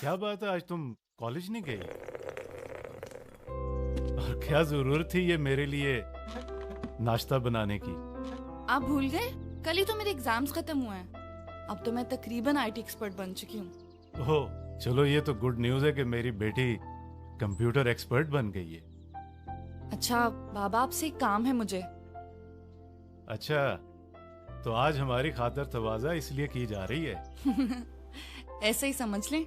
क्या बात है, आज तुम कॉलेज नहीं गई? और क्या जरूरत थी ये मेरे लिए नाश्ता बनाने की? आप भूल गए? कल ही तो मेरे एग्जाम्स खत्म हुए हैं। अब तो मैं तकरीबन आईटी एक्सपर्ट बन चुकी हूँ। ओह, चलो ये तो गुड न्यूज़ है कि मेरी बेटी कंप्यूटर एक्सपर्ट बन गई है। अच्छा बाबा, आपसे एक काम है मुझे। अच्छा, तो आज हमारी खातर तवाज़ा इसलिए की जा रही है? ऐसे ही समझ लें।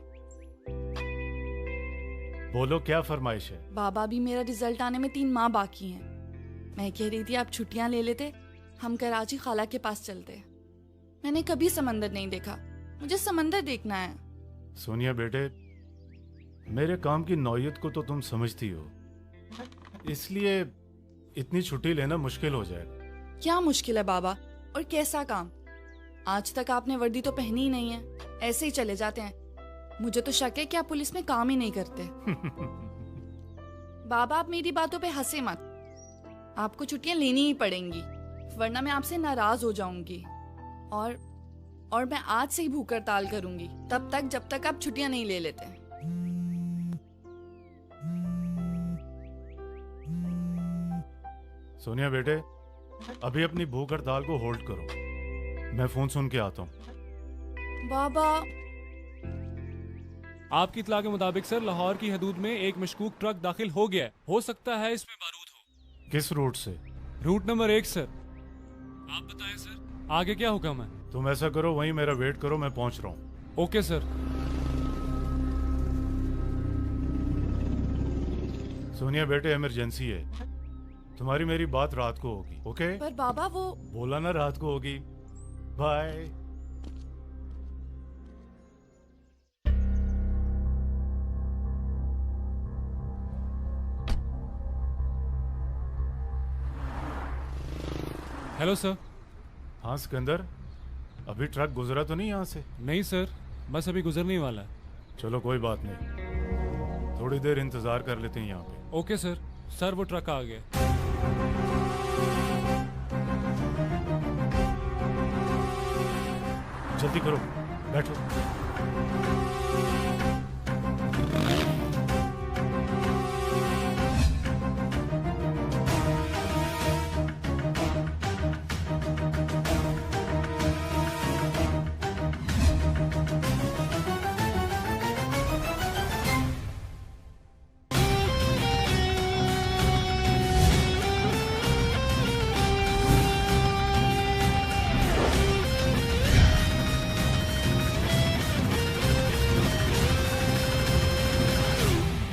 बोलो, क्या फरमाइश है? बाबा, भी मेरा रिजल्ट आने में 3 माह बाकी हैं। मैं कह रही थी आप छुट्टियां ले लेते, हम कराची खाला के पास चलते। मैंने कभी समंदर नहीं देखा, मुझे समंदर देखना है। सोनिया बेटे, मेरे काम की नौयत को तो तुम समझती हो, इसलिए इतनी छुट्टी लेना मुश्किल हो जाएगा। क्या मुश्किल है बाबा, और कैसा काम? आज तक आपने वर्दी तो पहनी ही नहीं है, ऐसे ही चले जाते हैं। मुझे तो शक है कि आप पुलिस में काम ही नहीं करते। बाबा, आप मेरी बातों पे हंसे मत। आपको छुट्टियां लेनी ही पड़ेंगी, वरना मैं आपसे नाराज हो जाऊंगी। और मैं आज से ही भूख हड़ताल करूंगी, तब तक जब तक आप छुट्टियां नहीं ले लेते। सोनिया बेटे, अभी अपनी भूख हड़ताल को होल्ड करो, मैं फोन सुन के आता हूँ। बाबा, आपकी इत्तला के मुताबिक सर, लाहौर की हदूद में एक मशकूक ट्रक दाखिल हो गया है। हो सकता है इसमें बारूद हो। किस रूट से? Route number 1 sir. आप बताएं सर, आगे क्या हुक्म है? तुम ऐसा करो, वहीं मेरा वेट करो, मैं पहुंच रहा हूँ। Okay sir. सोनिया बेटे, इमरजेंसी है, तुम्हारी मेरी बात रात को होगी, ओके? पर बाबा वो बोला ना रात को होगी। बाय। Hello sir. हाँ सिकंदर, अभी ट्रक गुजरा तो नहीं यहाँ से? नहीं सर, बस अभी गुजरने ही वाला है। चलो कोई बात नहीं, थोड़ी देर इंतजार कर लेते हैं यहाँ पे। Okay sir. सर वो ट्रक आ गया। जल्दी करो, बैठो।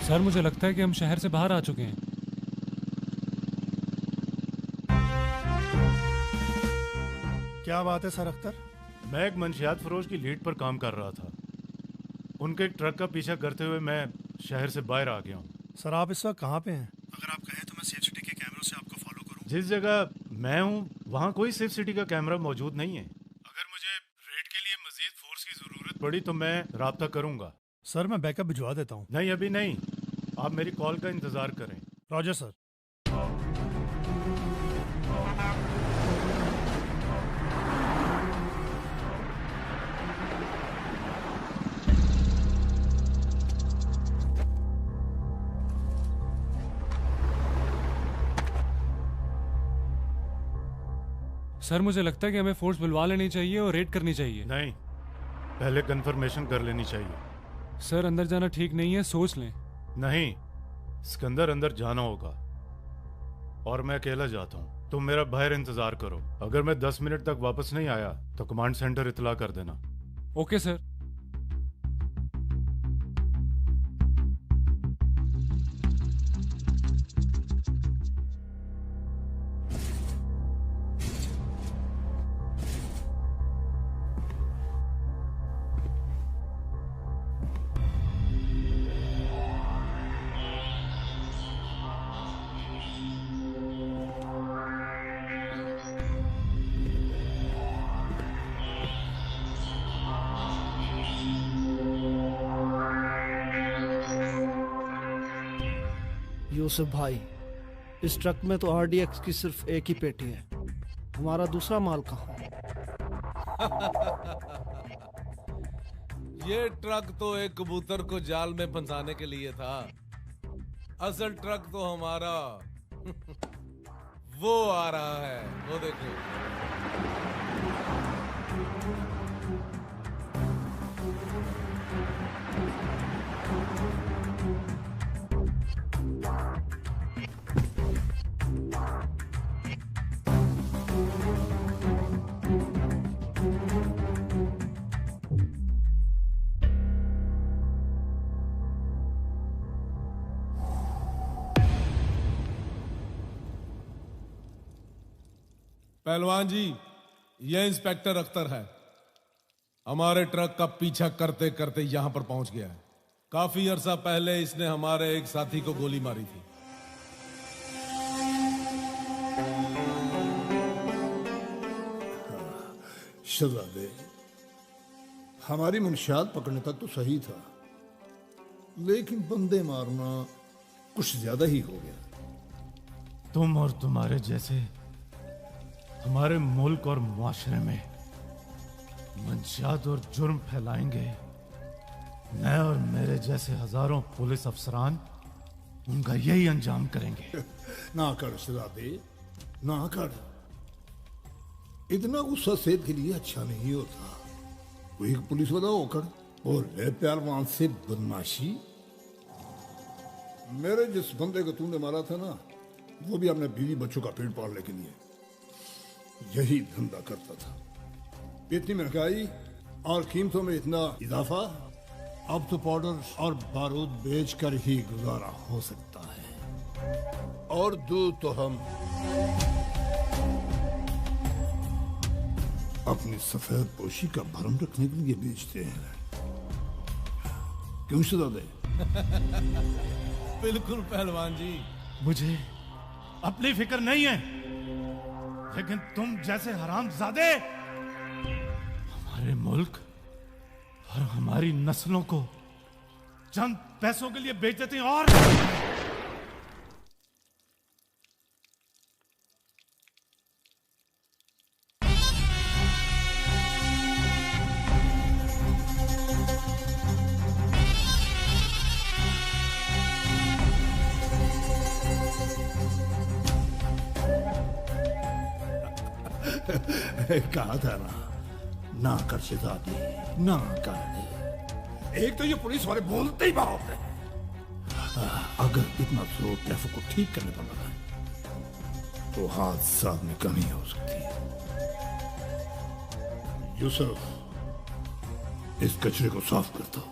सर मुझे लगता है कि हम शहर से बाहर आ चुके हैं। क्या बात है सर अख्तर? मैं एक मंशियात फरोश की लीड पर काम कर रहा था, उनके एक ट्रक का पीछा करते हुए मैं शहर से बाहर आ गया हूँ। सर आप इस वक्त कहाँ पे हैं? अगर आप कहें तो मैं सेफ सिटी के कैमरों से आपको फॉलो करूँ। जिस जगह मैं हूँ वहाँ कोई सेफ सिटी का कैमरा मौजूद नहीं है। अगर मुझे रेड के लिए मजीद फोर्स की जरूरत पड़ी तो मैं राब्ता करूँगा। सर मैं बैकअप भिजवा देता हूँ। नहीं, अभी नहीं, आप मेरी कॉल का इंतजार करें। Roger sir. सर मुझे लगता है कि हमें फोर्स बुलवा लेनी चाहिए और रेड करनी चाहिए। नहीं, पहले कंफर्मेशन कर लेनी चाहिए। सर अंदर जाना ठीक नहीं है, सोच लें। नहीं, सिकंदर अंदर जाना होगा और मैं अकेला जाता हूँ। तुम मेरा बाहर इंतजार करो, अगर मैं 10 मिनट तक वापस नहीं आया तो कमांड सेंटर इतला कर देना। Okay sir. यूसुफ भाई, इस ट्रक में तो आरडीएक्स की सिर्फ एक ही पेटी है, हमारा दूसरा माल कहाँ है? ये ट्रक तो एक कबूतर को जाल में फंसाने के लिए था। असल ट्रक तो हमारा वो आ रहा है, वो देखो। पहलवान जी, ये इंस्पेक्टर अख्तर है। हमारे ट्रक का पीछा करते करते यहां पर पहुंच गया है। काफी अरसा पहले इसने हमारे एक साथी को गोली मारी थी। शहजादे, हमारी मंशियात पकड़ने तक तो सही था, लेकिन बंदे मारना कुछ ज्यादा ही हो गया। तुम और तुम्हारे जैसे हमारे मुल्क और मुआशरे में मंशियात और जुर्म फैलाएंगे। मैं और मेरे जैसे हजारों पुलिस अफसरान उनका यही अंजाम करेंगे। ना कर शहजादे, ना कर। इतना गुस्सा सेहत के लिए अच्छा नहीं होता। कोई एक पुलिस वाला होकर बोले पहलवान से बदमाशी। मेरे जिस बंदे को तूने मारा था ना, वो भी अपने बीवी बच्चों का पेट पालने के लिए यही धंधा करता था। इतनी महंगाई और कीमतों में इतना इजाफा, अब तो पाउडर और बारूद बेचकर ही गुजारा हो सकता है। और दूध तो हम अपनी सफेद पोशी का भरम रखने के लिए बेचते हैं। क्यों शहजादे? बिल्कुल पहलवान जी। मुझे अपनी फिक्र नहीं है, लेकिन तुम जैसे हरामजादे हमारे मुल्क और हमारी नस्लों को चंद पैसों के लिए बेच देते हैं। और कहा था ना कर शहजादी, ना कर। एक तो ये पुलिस वाले बोलते ही बहुत है। अगर इतना जोर ट्रैफिक को ठीक करने पर लगा तो हादसा में कमी हो सकती है। यूसुफ, इस कचरे को साफ कर दो।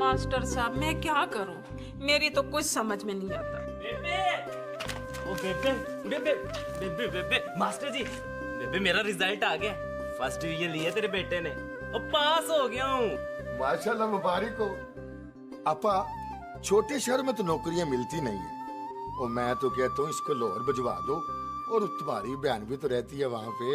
मास्टर साहब, मैं क्या करूं? मेरी तो कुछ समझ में नहीं आता। बेबे, ओ बेबे, बेबे, बेबे, बेबे, मास्टर जी, बेबे मेरा रिजल्ट आ गया। फर्स्ट डिवीजन लिया तेरे बेटे ने और पास हो गया हूँ। माशाल्लाह, मुबारक हो। आपा, छोटे शहर में तो नौकरियां मिलती नहीं है, और मैं तो कहता हूँ इसको लाहौर भिजवा दो, और तुम्हारी बहन भी तो रहती है वहां पे।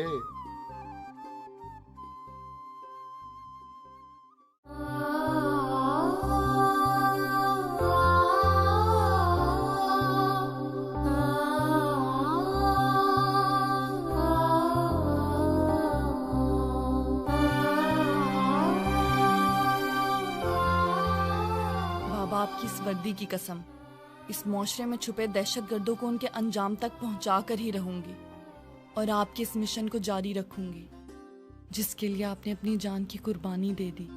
आपकी इस वर्दी की कसम, इस मुआशरे में छुपे दहशतगर्दों को उनके अंजाम तक पहुंचा कर ही रहूंगी और आपके इस मिशन को जारी रखूंगी जिसके लिए आपने अपनी जान की कुर्बानी दे दी।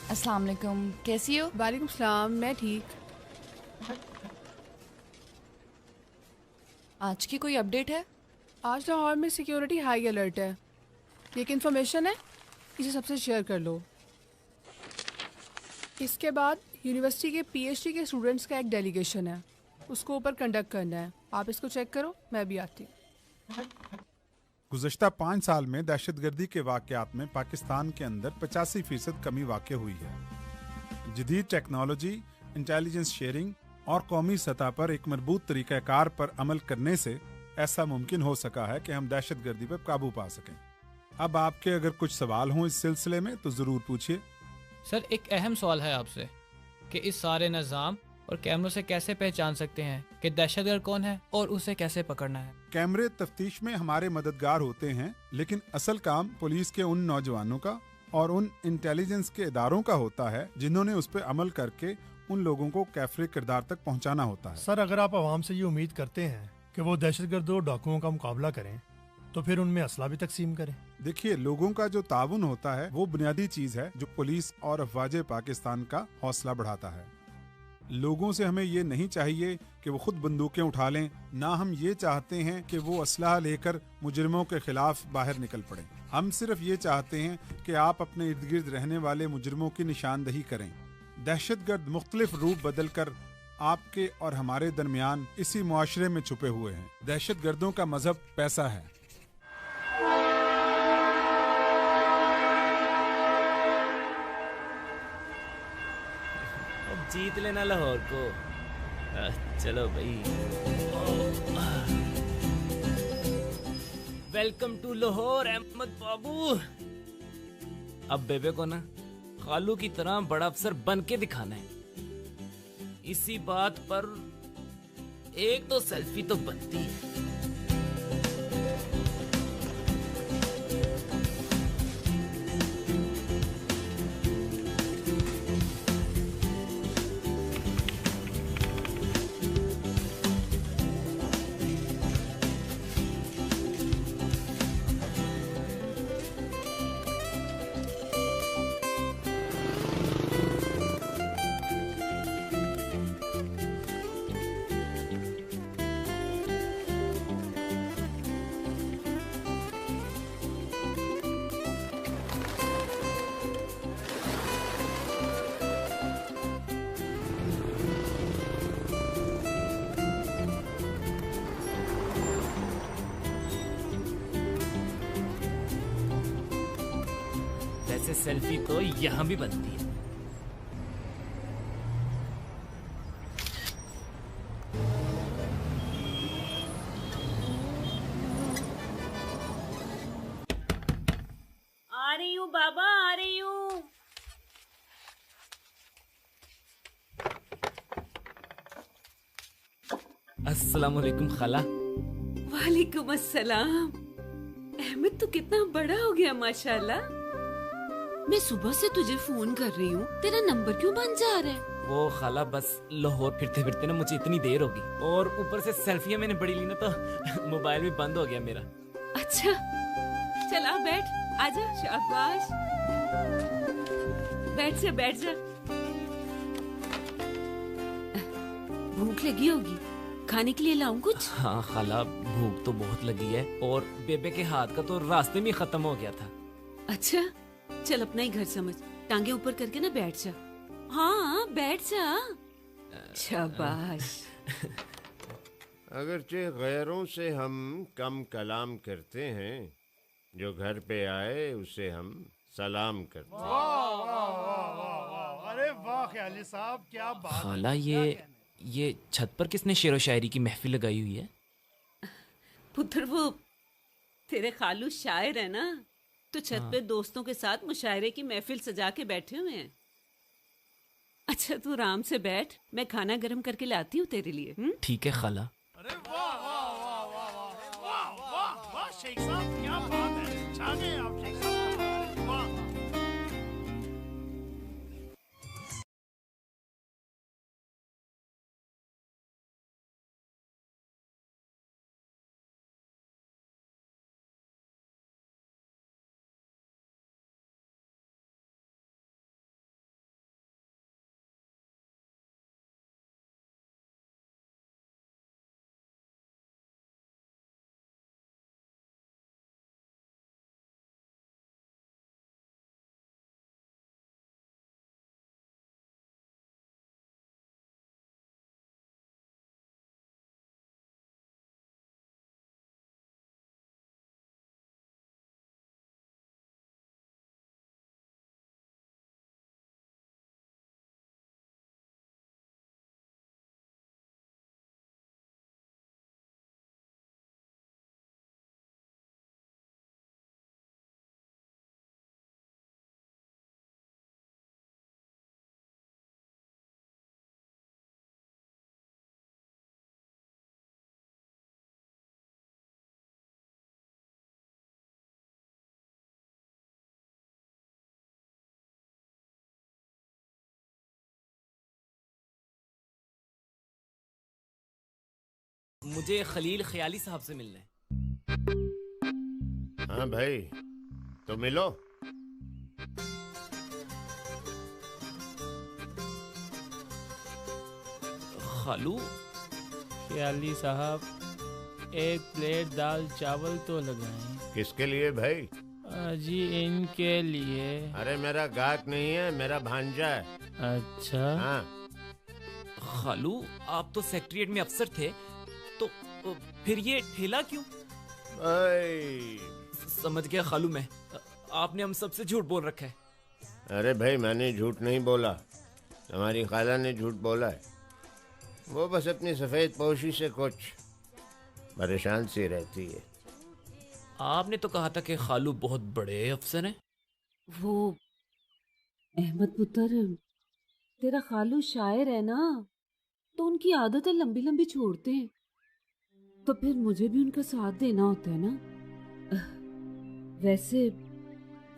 अस्सलाम वालेकुम, कैसी हो? वालेकुम सलाम, मैं ठीक। आज की कोई अपडेट है? आज लाहौर में सिक्योरिटी हाई अलर्ट है। एक इन्फॉर्मेशन है, इसे सबसे शेयर कर लो। इसके बाद यूनिवर्सिटी के पीएचडी के स्टूडेंट्स का एक डेलीगेशन है, उसको ऊपर कंडक्ट करना है। आप इसको चेक करो, मैं भी आती हूँ। गुज़श्ता 5 साल में दहशतगर्दी के वाक़यात में पाकिस्तान के अंदर 85% कमी वाक़ हुई है। जदीद टेक्नोलॉजी, इंटेलिजेंस शेयरिंग और कौमी सतह पर एक मजबूत तरीक़ाकार पर अमल करने से ऐसा मुमकिन हो सका है कि हम दहशतगर्दी पर काबू पा सकें। अब आपके अगर कुछ सवाल हों इस सिलसिले में तो ज़रूर पूछिए। सर, एक अहम सवाल है आपसे कि इस सारे निज़ाम और कैमरों से कैसे पहचान सकते हैं कि दहशतगर्द कौन है और उसे कैसे पकड़ना है? कैमरे तफ्तीश में हमारे मददगार होते हैं, लेकिन असल काम पुलिस के उन नौजवानों का और उन इंटेलिजेंस के इदारों का होता है जिन्होंने उस पर अमल करके उन लोगों को कैफरे किरदार तक पहुंचाना होता है। सर, अगर आप आवाम से ये उम्मीद करते हैं कि वो दहशतगर्दों और डाकुओं का मुकाबला करें तो फिर उनमें असला भी तकसीम करें। देखिए, लोगों का जो ताउन होता है वो बुनियादी चीज है जो पुलिस और अफवाज पाकिस्तान का हौसला बढ़ाता है। लोगों से हमें ये नहीं चाहिए कि वो खुद बंदूकें उठा लें, ना हम ये चाहते हैं कि वो असलहा लेकर मुजरिमों के खिलाफ बाहर निकल पड़ें। हम सिर्फ ये चाहते हैं कि आप अपने इर्द गिर्द रहने वाले मुजरिमों की निशानदही करें। दहशतगर्द मुख्तलिफ रूप बदल कर आपके और हमारे दरमियान इसी मुआशरे में छुपे हुए हैं। दहशतगर्दों का मजहब पैसा है। जीत लेना लाहौर को। चलो भाई, वेलकम टू लाहौर अहमद बाबू। अब बेबे को ना खालू की तरह बड़ा अफसर बन के दिखाना है। इसी बात पर एक तो सेल्फी तो बनती है। वैसे सेल्फी तो यहाँ भी बनती है। आ रही हूँ बाबा, आ रही हूँ। अस्सलाम वालेकुम खाला। वालेकुम अस्सलाम। अहमद तो कितना बड़ा हो गया माशाल्लाह। मैं सुबह से तुझे फोन कर रही हूँ, तेरा नंबर क्यों बंद जा रहा है? वो खाला बस लाहौर फिरते फिरते ना मुझे इतनी देर होगी और ऊपर से सेल्फियां मैंने बड़ी ली ना तो मोबाइल भी बंद हो गया मेरा। अच्छा चल आ बैठ, आजा, शाबाश। बैठ जा। भूख लगी होगी, खाने के लिए लाऊं कुछ? हाँ खाला, भूख तो बहुत लगी है और बेबे के हाथ का तो रास्ते में खत्म हो गया था। अच्छा चल अपना ही घर समझ, टांगे ऊपर करके ना बैठ जा। हाँ बैठ जा। शाबाश। अगरचे गैरों से हम कम कलाम करते हैं, जो घर पे आए उसे हम सलाम करते हैं। अरे वाह ख्याली साहब, क्या बात। खाला, ये छत पर किसने शेर व शायरी की महफिल लगाई हुई है? पुत्र वो तेरे खालू शायर है ना, तो छत पे दोस्तों के साथ मुशायरे की महफिल सजा के बैठे हुए हैं। अच्छा तू आराम से बैठ, मैं खाना गर्म करके लाती हूँ तेरे लिए। ठीक है खाला। अरे वाह वाह वाह वाह वाह वाह वाह वाह शेख साहब, क्या बात है, छा गए आप शेख साहब, वाह। मुझे खलील ख्याली साहब से मिलना है। हाँ भाई, तो मिलो। खालू। ख्याली साहब, एक प्लेट दाल चावल तो लगाएं। किसके लिए भाई? जी इनके लिए। अरे मेरा गाहक नहीं है, मेरा भांजा है। अच्छा। हाँ। खालू, आप तो सेक्रेटरीट में अफसर थे, तो फिर ये ठेला क्यों? समझ गया खालू मैं, आपने हम सबसे झूठ बोल रखा है। अरे भाई मैंने झूठ नहीं बोला, हमारी खाला ने झूठ बोला है। वो बस अपनी सफेद पोशी से कुछ परेशान सी रहती है। आपने तो कहा था कि खालू बहुत बड़े अफसर हैं। वो अहमद पुत्र, तेरा खालू शायर है ना, तो उनकी आदत है लंबी लंबी छोड़ते हैं, तो फिर मुझे भी उनका साथ देना होता है ना। वैसे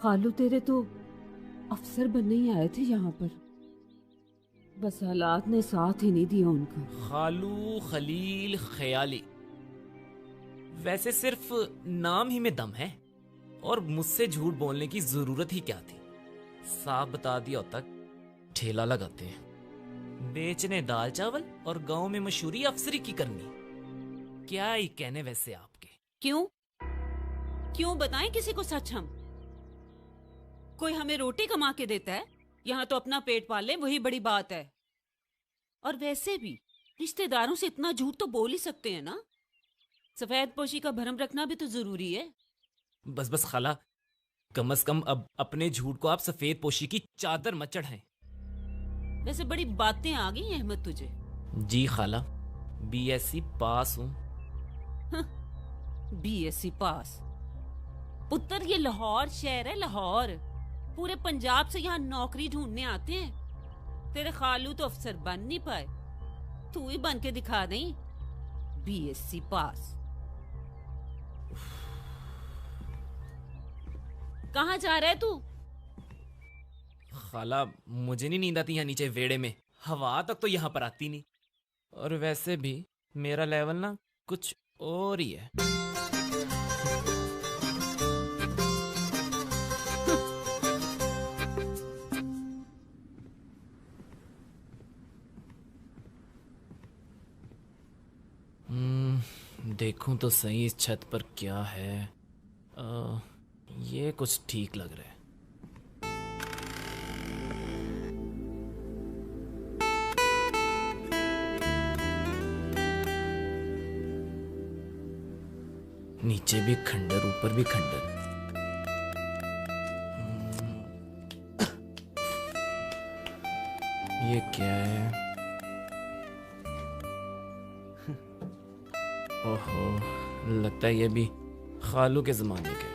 खालू तेरे तो अफसर बनने ही आए थे यहाँ पर, बस हालात ने साथ ही नहीं दिया उनका। खालू खलील ख्याली, वैसे सिर्फ नाम ही में दम है, और मुझसे झूठ बोलने की जरूरत ही क्या थी। साफ बता दिया होता ठेला लगाते हैं, बेचने दाल चावल और गांव में मशहूरी अफसरी की करनी। क्या ही कहने वैसे आपके। क्यों क्यों बताएं किसी को सच? हम कोई हमें रोटी कमा के देता है? यहाँ तो अपना पेट पाले वही बड़ी बात है। और वैसे भी रिश्तेदारों से इतना झूठ तो बोल ही सकते हैं ना। सफेद पोशी का भरम रखना भी तो जरूरी है। बस बस खाला, कम से कम अब अपने झूठ को आप सफेद पोशी की चादर मत चढ़ाएं। वैसे बड़ी बातें आ गई अहमद तुझे। जी खाला, बीएससी पास हूँ। BSc pass? पुत्र ये लाहौर शहर है, लाहौर। पूरे पंजाब से यहाँ नौकरी ढूंढने आते हैं। तेरे खालू तो अफसर बन नहीं पाए, तू ही बन के दिखा नहीं। BSc pass. कहाँ जा रहा है तू? खाला, मुझे नहीं नींद आती यहाँ नीचे वेड़े में, हवा तक तो यहाँ पर आती नहीं। और वैसे भी मेरा लेवल ना कुछ और ही है। देखूं तो सही इस छत पर क्या है। ये कुछ ठीक लग रहा है। नीचे भी खंडर, ऊपर भी खंडर। ये क्या है? ओहो, लगता है ये भी खालू के जमाने के।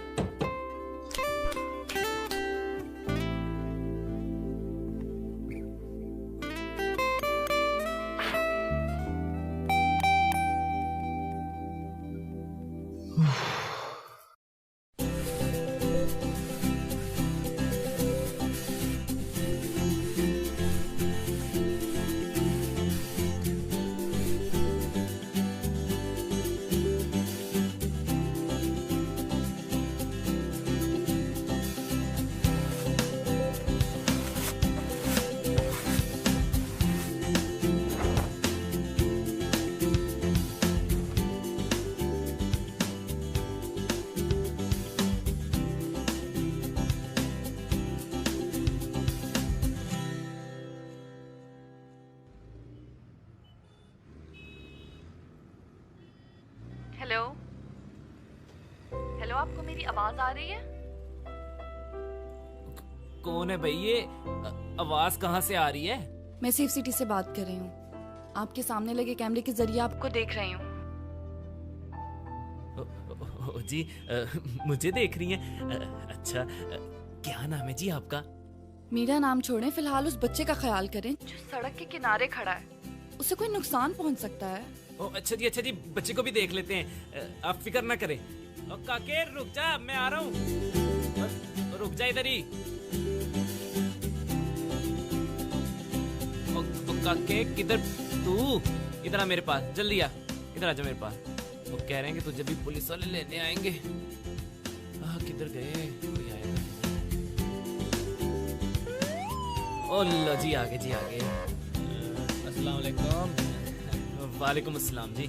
हेलो हेलो, आपको मेरी आवाज आ रही है? कौन है भाई ये? आवाज कहाँ से आ रही है? मैं सेफ सिटी से बात कर रही हूँ। आपके सामने लगे कैमरे के जरिए आपको देख रही हूँ। जी मुझे देख रही हैं? अच्छा, क्या नाम है जी आपका? मेरा नाम छोड़ें, फिलहाल उस बच्चे का ख्याल करें जो सड़क के किनारे खड़ा है। उसे कोई नुकसान पहुंच सकता है। अच्छा जी, बच्चे को भी देख लेते हैं, आप फिक्र ना करें। काके रुक जा, मैं आ रहा हूँ। रुक जा इधर ही। काके किधर? तू इधर आ मेरे पास, जल्दी आ, इधर आ जा मेरे पास। वो कह रहे हैं कि तुझे भी पुलिस वाले लेने आएंगे। किधर गए? कोई आएगा? ओ लो जी, आगे जी आगे। अस्सलाम वालेकुम। वालेकुम अस्सलाम जी।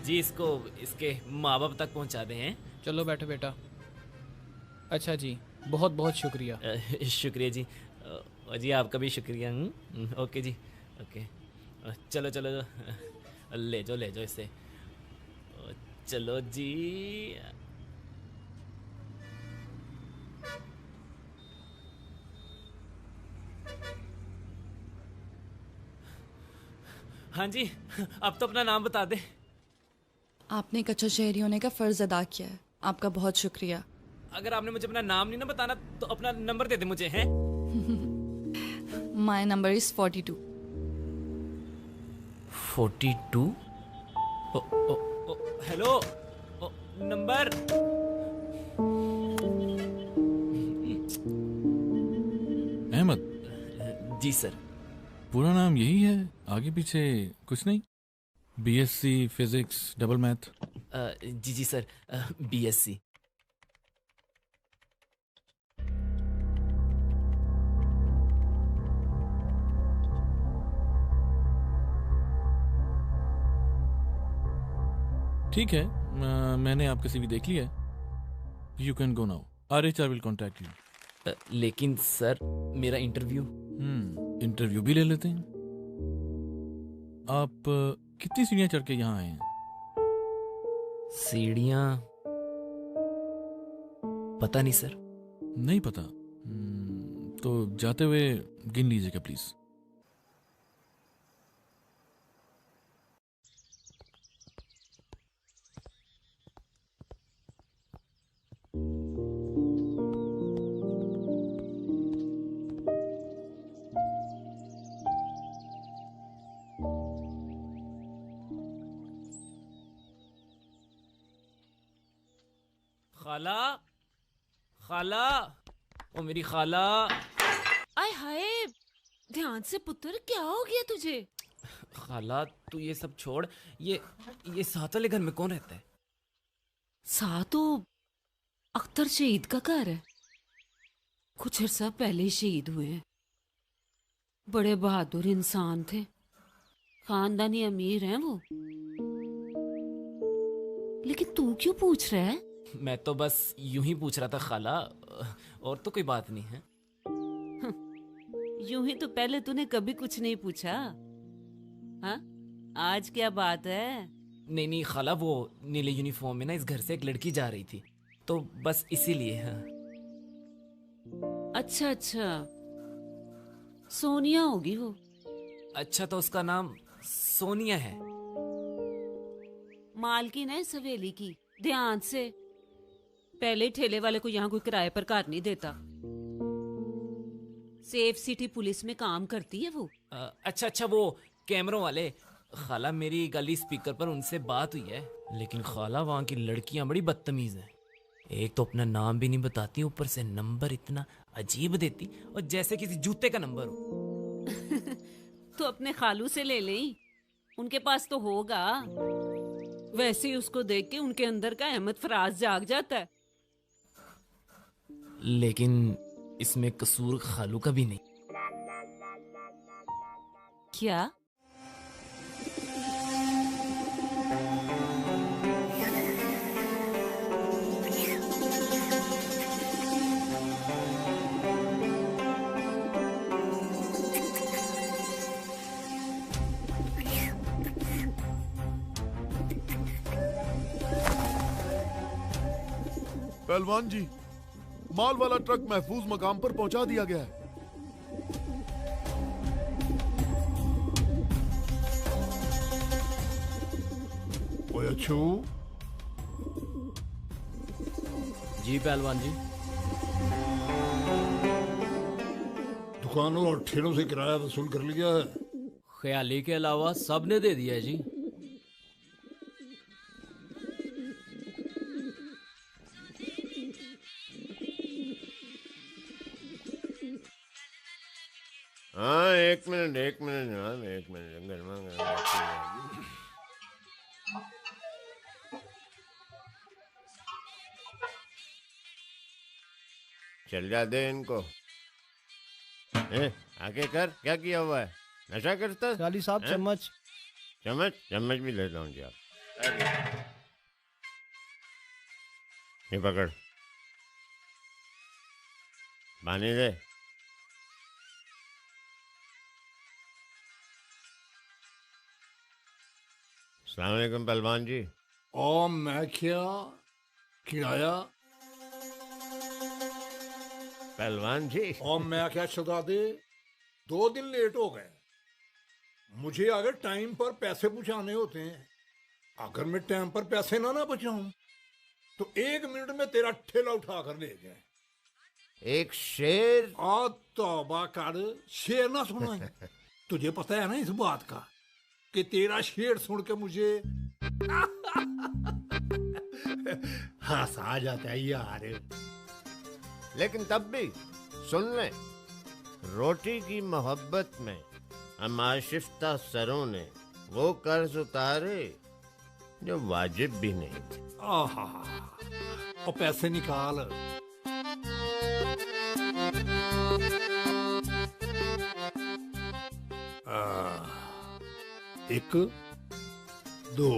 जी इसको इसके माँ बाप तक पहुँचा दें हैं। चलो बैठो बेटा। अच्छा जी, बहुत बहुत शुक्रिया। शुक्रिया जी। जी आपका भी शुक्रिया। ओके जी, ओके। चलो चलो, ले जाओ इसे। चलो जी। हाँ जी, अब तो अपना नाम बता दे। आपने एक अच्छा शहरी होने का फर्ज अदा किया है, आपका बहुत शुक्रिया। अगर आपने मुझे अपना नाम नहीं ना बताना तो अपना नंबर दे दे मुझे, हैं? My number is 42। 42? Hello, number. Ahmed. जी सर। पूरा नाम यही है, आगे पीछे कुछ नहीं? BSc physics double math? जी सर, बीएससी। ठीक है, मैंने आपका सीवी देख लिया है। You can go now. Our HR will contact you. लेकिन सर मेरा इंटरव्यू। इंटरव्यू भी ले लेते हैं। आप कितनी सीढ़ियां चढ़ के यहाँ आए हैं? सीढ़ियां पता नहीं सर। नहीं पता? तो जाते हुए गिन लीजिएगा प्लीज। खाला, खाला, ओ मेरी खाला। आय हाय, ध्यान से पुत्र, क्या हो गया तुझे? खाला तू ये सब छोड़, ये साथ वाले घर में कौन रहता है? साथ तो अख्तर शहीद का घर है। कुछ अर्सा पहले ही शहीद हुए हैं। बड़े बहादुर इंसान थे, खानदानी अमीर हैं वो। लेकिन तू क्यों पूछ रहा है? मैं तो बस यूं ही पूछ रहा था खाला, और तो कोई बात नहीं है। यूं ही तो पहले तूने कभी कुछ नहीं पूछा। हाँ, आज क्या बात है? नहीं नहीं खाला, वो नीले यूनिफॉर्म में ना इस घर से एक लड़की जा रही थी, तो बस इसीलिए। हाँ। अच्छा अच्छा, सोनिया होगी वो। अच्छा, तो उसका नाम सोनिया है। मालकिन है इस हवेली की, ध्यान से। पहले ठेले वाले को यहाँ कोई किराए पर कार नहीं देता। सेफ सिटी पुलिस में काम करती है वो। अच्छा अच्छा, वो कैमरों वाले। खाला, मेरी गली स्पीकर पर उनसे बात हुई है, लेकिन खाला वहाँ की लड़कियाँ बड़ी बदतमीज हैं। एक तो अपना नाम भी नहीं बताती, ऊपर से नंबर इतना अजीब देती, और जैसे किसी जूते का नंबर हो। तो अपने खालू से ले लें, उनके पास तो होगा। वैसे ही उसको देख के उनके अंदर का अहमद फराज जाग जाता है। लेकिन इसमें कसूर खालू का भी नहीं। क्या? पहलवान जी, माल वाला ट्रक महफूज मकाम पर पहुंचा दिया गया है। ओए अच्छू। जी पहलवान जी। दुकानों और ठेलों से किराया वसूल कर लिया है? ख्याली के अलावा सब ने दे दिया है जी। हाँ, एक मिनट जनाब, एक मिनट। गर्मा गर्मा चल जा दे इनको। आगे कर, क्या किया हुआ है? नशा करता? काली साहब चम्मच। चम्मच भी लेता हूँ जी। आप ये पकड़, पानी दे। अस्सलाम वालेकुम पहलवान जी। और मैं क्या किराया? पहलवान जी। और मैं क्या शहजादे, 2 दिन लेट हो गए। मुझे अगर टाइम पर पैसे पहुंचाने होते हैं, अगर मैं टाइम पर पैसे ना पहुंचाऊं तो 1 मिनट में तेरा ठेला उठा कर ले जाए। एक शेर। तौबा कर, शेर ना सुना है। तुझे पता है ना इस बात का कि तेरा शेर सुन के मुझे हंसा जाता है यार। लेकिन तब भी सुन ले, रोटी की मोहब्बत में हम आशिफ्ता सरों ने वो कर्ज उतारे जो वाजिब भी नहीं थे। आहा, और पैसे निकाल। एक, दो,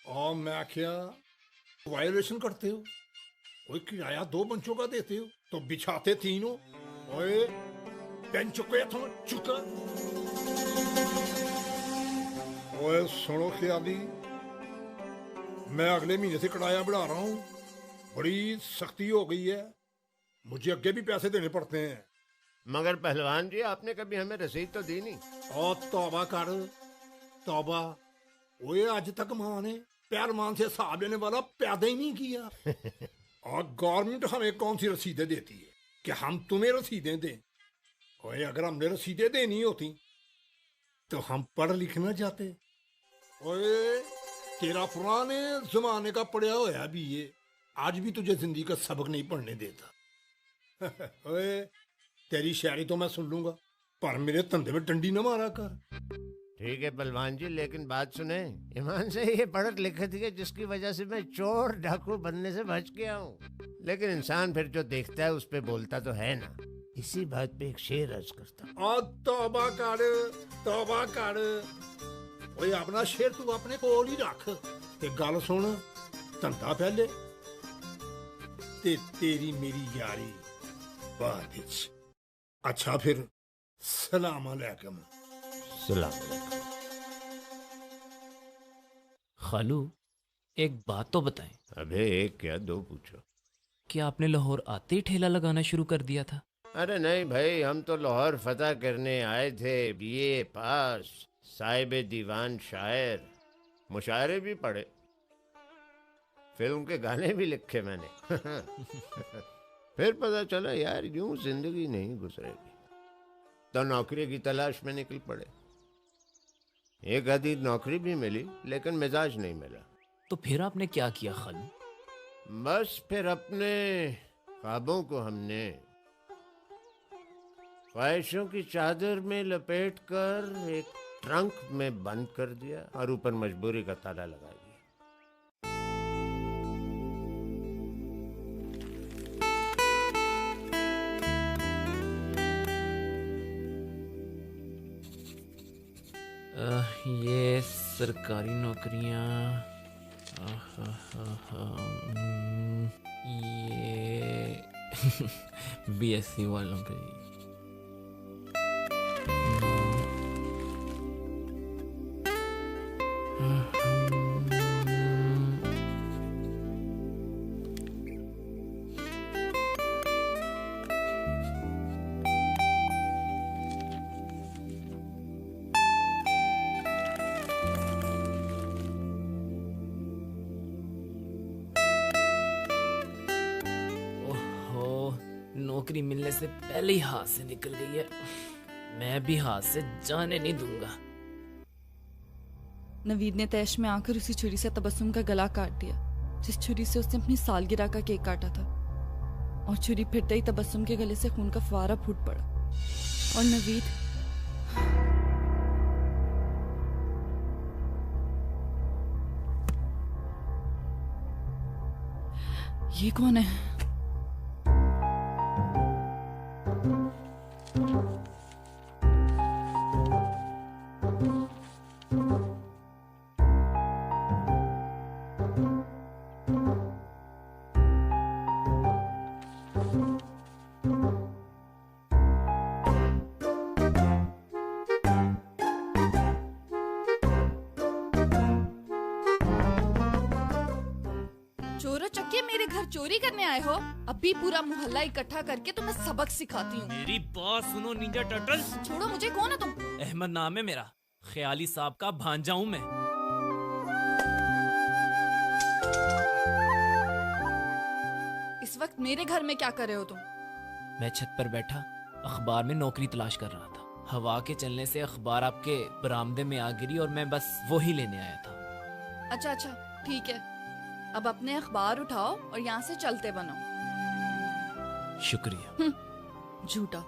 और मैं क्या वायलेशन करते हो? कोई किराया 2 बंचों का देते हो तो बिछाते 3 हो। ओए बेंच को चुका। ओए सुनो ख्याली, मैं अगले महीने से किराया बढ़ा रहा हूँ। बड़ी सख्ती हो गई है, मुझे अगे भी पैसे देने पड़ते हैं। मगर पहलवान जी, आपने कभी हमें रसीद तो दी नहीं। और तौबा कर, तौबा। ओए आज तक माँ ने पहलवान से हिसाब लेने वाला पैदा ही नहीं किया। और गवर्नमेंट हमें कौन सी रसीदें देती है कि हम तुम्हें रसीदें दें? ओए अगर हमने रसीदें देनी होती तो हम पढ़ लिखना जाते। ओए तेरा पुराने जमाने का पढ़ा होया भी ये आज भी तुझे जिंदगी का सबक नहीं पढ़ने देता। ओए तेरी शायरी तो मैं सुन लूंगा, पर मेरे धंधे में डंडी न मारा कर। ठीक है पहलवान जी, लेकिन बात सुने, ईमान से ये पढ़त लिखत है जिसकी वजह से मैं चोर डाकू बनने से बच गया हूँ। लेकिन इंसान फिर जो देखता है उस पे बोलता तो है ना। इसी बात पे एक शेर अर्ज करता। तौबा कर, तौबा कर। ओए अपना शेर तू अपने कोल ही रख ते गल सुन, धंधा पहले ते तेरी मेरी यारी बाद विच। अच्छा फिर सलाम अलैकुम। सलाम। खालू एक बात तो बताएं। अबे एक क्या दो पूछो। क्या आपने लाहौर आते ही ठेला लगाना शुरू कर दिया था? अरे नहीं भाई, हम तो लाहौर फतह करने आए थे। बीए पास, साहिब दीवान शायर, मुशायरे भी पढ़े, फिल्म के गाने भी लिखे मैंने। फिर पता चला यार यूं जिंदगी नहीं गुजरेगी, तो नौकरी की तलाश में निकल पड़े। एक आधी नौकरी भी मिली लेकिन मिजाज नहीं मिला। तो फिर आपने क्या किया खालू? बस फिर अपने ख्वाबों को हमने ख्वाहिशों की चादर में लपेट कर एक ट्रंक में बंद कर दिया और ऊपर मजबूरी का ताला लगा दिया। ये सरकारी नौकरियां, ये बीएससी वालों के लिए। नौकरी मिलने से पहले ही हाथ से निकल गई है। मैं भी हाथ से जाने नहीं दूंगा। नवीद ने तैश में आकर उसी छुरी से तबस्सुम का गला काट दिया, जिस छुरी से उसने अपनी सालगिरह का केक काटा था। और छुरी फिरते ही तबस्सुम के गले से खून का फुवारा फूट पड़ा। और नवीद ये कौन है? चोरों चक्के मेरे घर चोरी करने आए हो? अभी पूरा मोहल्ला इकट्ठा करके तुम्हें सबक सिखाती हूँ। मेरी बात सुनो निंजा टर्टल्स। छोड़ो मुझे, कौन हो तुम? अहमद नाम है मेरा, ख्याली साहब का भांजा हूँ मैं। इस वक्त मेरे घर में क्या कर रहे हो तुम? मैं छत पर बैठा अखबार में नौकरी तलाश कर रहा था। हवा के चलने से अखबार आपके बरामदे में आ गिरी और मैं बस वो ही लेने आया था। अच्छा अच्छा ठीक है, अब अपने अखबार उठाओ और यहाँ से चलते बनो। शुक्रिया। झूठा,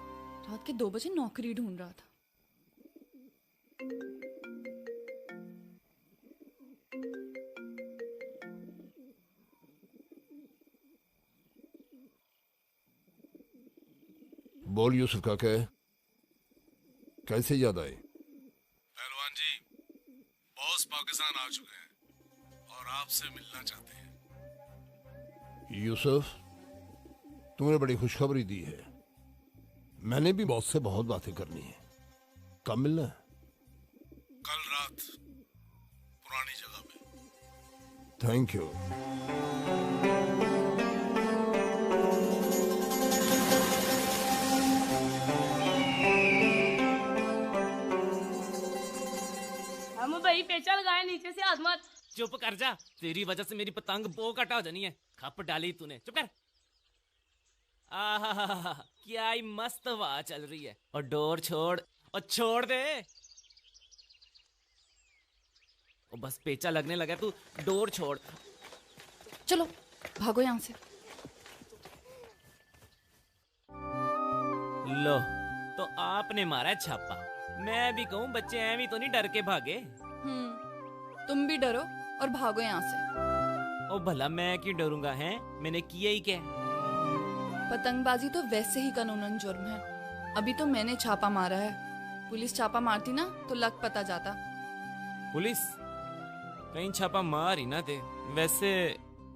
रात के 2 बजे नौकरी ढूंढ रहा था। बोल यूसुफ काका, कैसे याद आई? पहलवान जी, बॉस पाकिस्तान आ चुके हैं और आपसे मिलना चाहते हैं। यूसुफ, तुमने बड़ी खुशखबरी दी है। मैंने भी बॉस से बहुत बातें करनी है। कब मिलना है? कल रात पुरानी जगह पे। Thank you. हम भाई पेचा लगाए नीचे से हाथ मत। चुप कर जा, तेरी वजह से मेरी पतंग बो कटा हो जानी है। खप डाली तूने, चुप कर। आहा, क्या ही मस्त हवा चल रही है। और डोर छोड़ और छोड़ दे। और बस पेचा लगने लगा, तू डोर छोड़। चलो भागो यहाँ से। लो, तो आपने मारा है छापा। मैं भी कहूँ बच्चे ऐवी तो नहीं डर के भागे। तुम भी डरो और भागो यहाँ से। ओ भला मैं क्यों डरूंगा? हैं, मैंने किया ही क्या? पतंगबाजी तो वैसे ही कानूनन जुर्म है। अभी तो मैंने छापा मारा है, पुलिस छापा मारती ना तो लग पता जाता। पुलिस कहीं छापा मार ही ना दे। वैसे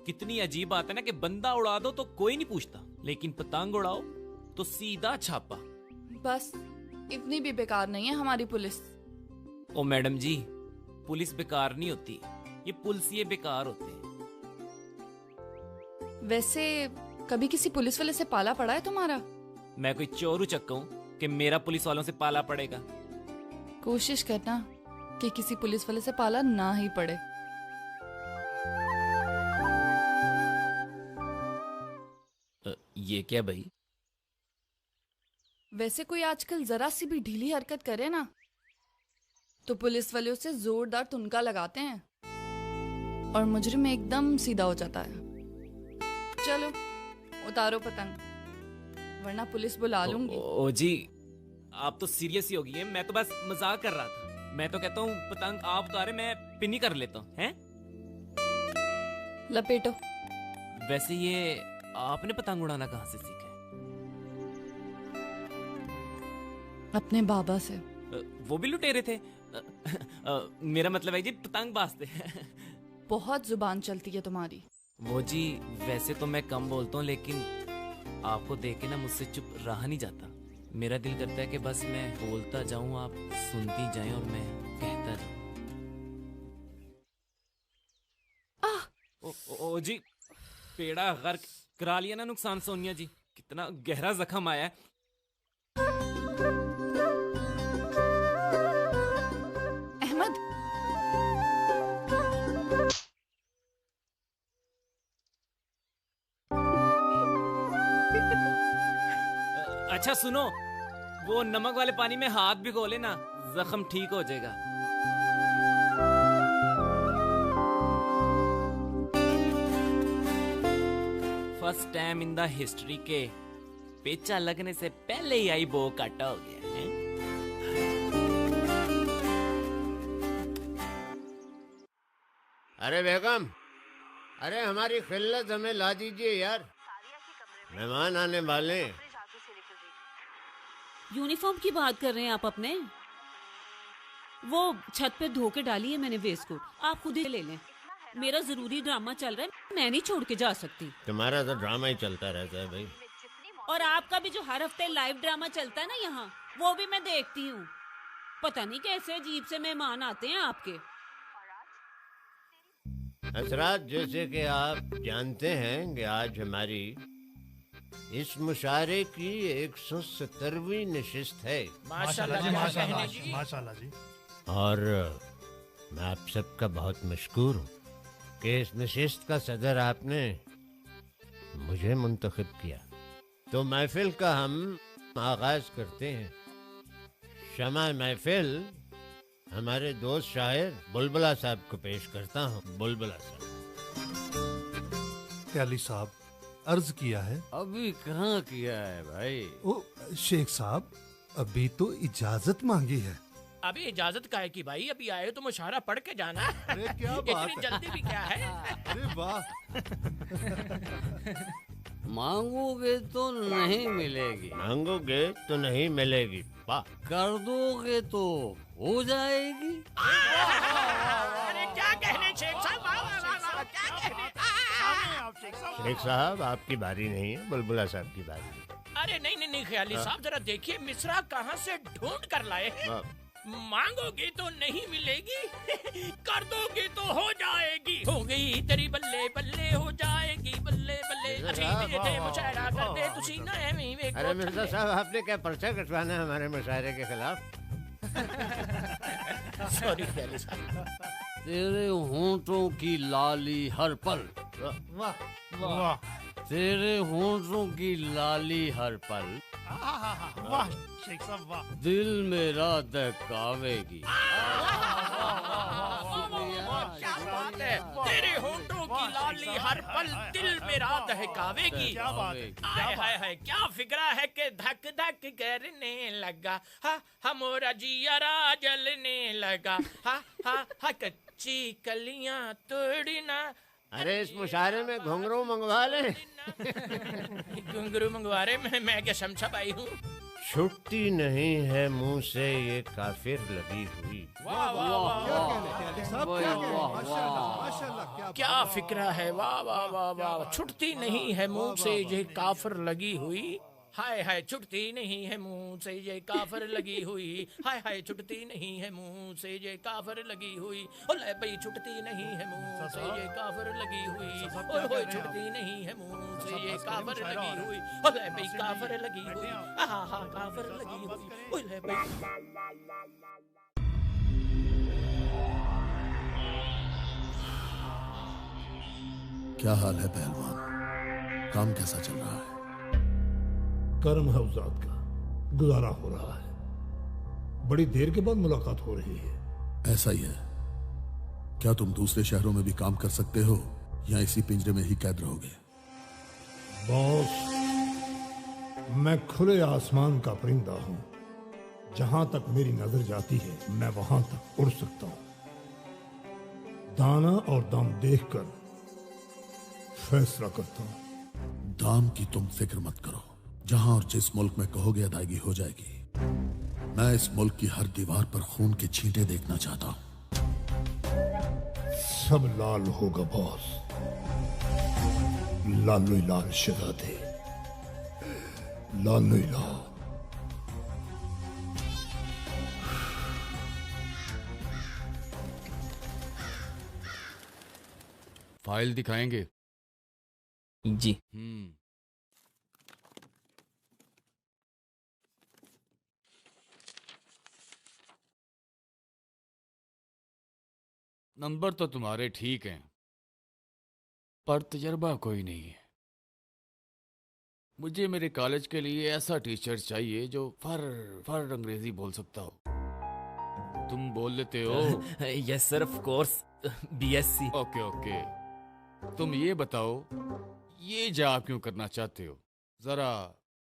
कितनी अजीब बात है ना कि बंदा उड़ा दो तो कोई नहीं पूछता, लेकिन पतंग उड़ाओ तो सीधा छापा। बस इतनी भी बेकार नहीं है हमारी पुलिस। ओ मैडम जी, पुलिस बेकार नहीं होती, ये पुलिसिये बेकार होते हैं। वैसे कभी किसी पुलिस वाले से पाला पड़ा है तुम्हारा? मैं कोई चोर उचक्का हूं कि मेरा पुलिस वालों से पाला पड़ेगा? कोशिश करना कि किसी पुलिस वाले से पाला ना ही पड़े। ये क्या भाई? वैसे कोई आजकल जरा सी भी ढीली हरकत करे ना तो पुलिस वाले उसे जोरदार तुनका लगाते हैं और मुजरिम एकदम सीधा हो जाता है। चलो उतारो पतंग वरना पुलिस बुला लूंगी। ओ जी, आप तो सीरियस ही हो गई है, मैं तो बस मजाक कर रहा था। मैं तो कहता हूँ पतंग आप उतारे, मैं पिन्नी कर लेता हूँ। हैं? लपेटो। वैसे ये आपने पतंग उड़ाना कहाँ से सीखा है? अपने बाबा से। वो भी लुटेरे थे? मेरा मतलब है जी पतंग बाजते। बहुत जुबान चलती है तुम्हारी। वो जी, वैसे तो मैं कम बोलता हूँ लेकिन आपको देख के ना मुझसे चुप रहा नहीं जाता। मेरा दिल करता है कि बस मैं बोलता जाऊं, आप सुनती जाएं और मैं कहता जाऊं। ओ जी, पेड़ा गर्क करा लिया ना नुकसान सोनिया जी, कितना गहरा जख्म आया है। अहमद, अच्छा सुनो, वो नमक वाले पानी में हाथ भिगो लेना, जख्म ठीक हो जाएगा। First time in the history के पेचा लगने से पहले ही आई बो काटा हो गया है। अरे बेगम, अरे हमारी खिल्लत हमें ला दीजिए यार, मेहमान आने वाले। यूनिफॉर्म की बात कर रहे हैं आप अपने? वो छत पे धो के डाली है मैंने वेस्ट कोट, आप खुद ही ले लें। मेरा जरूरी ड्रामा चल रहा है, मैं नहीं छोड़ के जा सकती। तुम्हारा तो ड्रामा ही चलता रहता है भाई। और आपका भी जो हर हफ्ते लाइव ड्रामा चलता है ना यहाँ, वो भी मैं देखती हूँ। पता नहीं कैसे अजीब से मेहमान आते हैं आपके। असरात, जैसे कि आप जानते हैं कि आज हमारी इस मुशारे की 170वीं नशिस्त है। माशाल्लाह जी, माशाल्लाह जी, माशाल्लाह जी। और मैं आप सबका बहुत मशकूर हूँ कि इस नशिस्त का सदर आपने मुझे मुंतखब किया। तो महफिल का हम आगाज करते हैं। शमा महफिल हमारे दोस्त शायर बुलबुला साहब को पेश करता हूँ। बुलबुला साहब। अली साहब, अर्ज किया है। अभी कहाँ किया है भाई? ओ शेख साहब, अभी तो इजाजत मांगी है। अभी इजाजत का है कि भाई अभी आए तो मुशारा पढ़ के जाना। अरे क्या बात इतनी है। जल्दी भी क्या है? अरे वाह। मांगोगे तो नहीं मिलेगी, मांगोगे तो नहीं मिलेगी, वाह। कर दोगे तो हो जाएगी। अरे क्या कहने शेख साहब, वाह वाह वाह वाह, क्या कहने। शेख साहब, आपकी बारी नहीं है, बुलबुला साहब की बारी है। अरे नहीं नहीं नहीं, ख्याली हाँ। साहब जरा देखिए मिसरा कहाँ से ढूंढ कर लाए हैं। मांगोगे तो नहीं मिलेगी, कर दोगे तो हो जाएगी। हो गई तेरी बल्ले बल्ले, हो जाएगी बल्ले बल्ले। मुशायरा कर दे तुसी ना एवें वे। अरे मिर्जा साहब, आपने क्या पर्चा कटवाना है हमारे मुशायरे के खिलाफ? सॉरी ख्याली साहब। तेरे होंठों की लाली हर पल, वाह वाह, तेरे होंठों की लाली हर पल, वाह शेख साहब वाह। दिल मेरा दहकावेगी। क्या बात है, तेरे होंठों की लाली हर पल दिल मेरा दहकावेगी। क्या बात है। हाय हाय हाय, क्या फिक्रा है कि धक धक करने लगा। हा हा मोरा जियारा जलने लगा। हा हा हा कच्ची कलियां तोड़ना। अरे इस मुशायरे में घुंघरू मंगवा ले। घुंघरू मंगवा रहे, मैं क्या शमशा आई हूँ। छुट्टी नहीं है मुंह से ये काफिर लगी हुई। वाह वाह वाह, क्या फिक्रा है, वाह वाह वाह वाह। छुटती नहीं है मुंह से ये काफिर लगी हुई। हाय हाय छुटती नहीं है मुंह से ये काफर लगी हुई, हाय हाय छुटती नहीं है मुंह से ये काफर लगी हुई, ओले भाई छुटती नहीं है मुंह से ये काफर लगी हुई, ओए होए छुटती नहीं है मुंह से ये काफर लगी हुई, ओले भाई काफर लगी हुई, हा हा काफर लगी हुई, ओले भाई। क्या हाल है पहलवान? काम कैसा चल रहा है? कर्म है उजाद का, गुजारा हो रहा है। बड़ी देर के बाद मुलाकात हो रही है। ऐसा ही है। क्या तुम दूसरे शहरों में भी काम कर सकते हो या इसी पिंजरे में ही कैद रहोगे? बॉस, मैं खुले आसमान का परिंदा हूं। जहां तक मेरी नजर जाती है मैं वहां तक उड़ सकता हूं। दाना और दाम देखकर फैसला करता हूं। दाम की तुम फिक्र मत करो, जहां और जिस मुल्क में कहोगे अदायगी हो जाएगी। मैं इस मुल्क की हर दीवार पर खून के छींटे देखना चाहता हूं। सब लाल होगा बॉस, लालो ही लाल शहजादे, लालो ही लाल। फाइल दिखाएंगे? जी। नंबर तो तुम्हारे ठीक हैं, पर तजर्बा कोई नहीं है। मुझे मेरे कॉलेज के लिए ऐसा टीचर चाहिए जो फर अंग्रेजी बोल सकता हो। तुम बोल लेते हो? Yes sir, of course, BSc. Okay okay, तुम ये बताओ, ये जॉब क्यों करना चाहते हो? जरा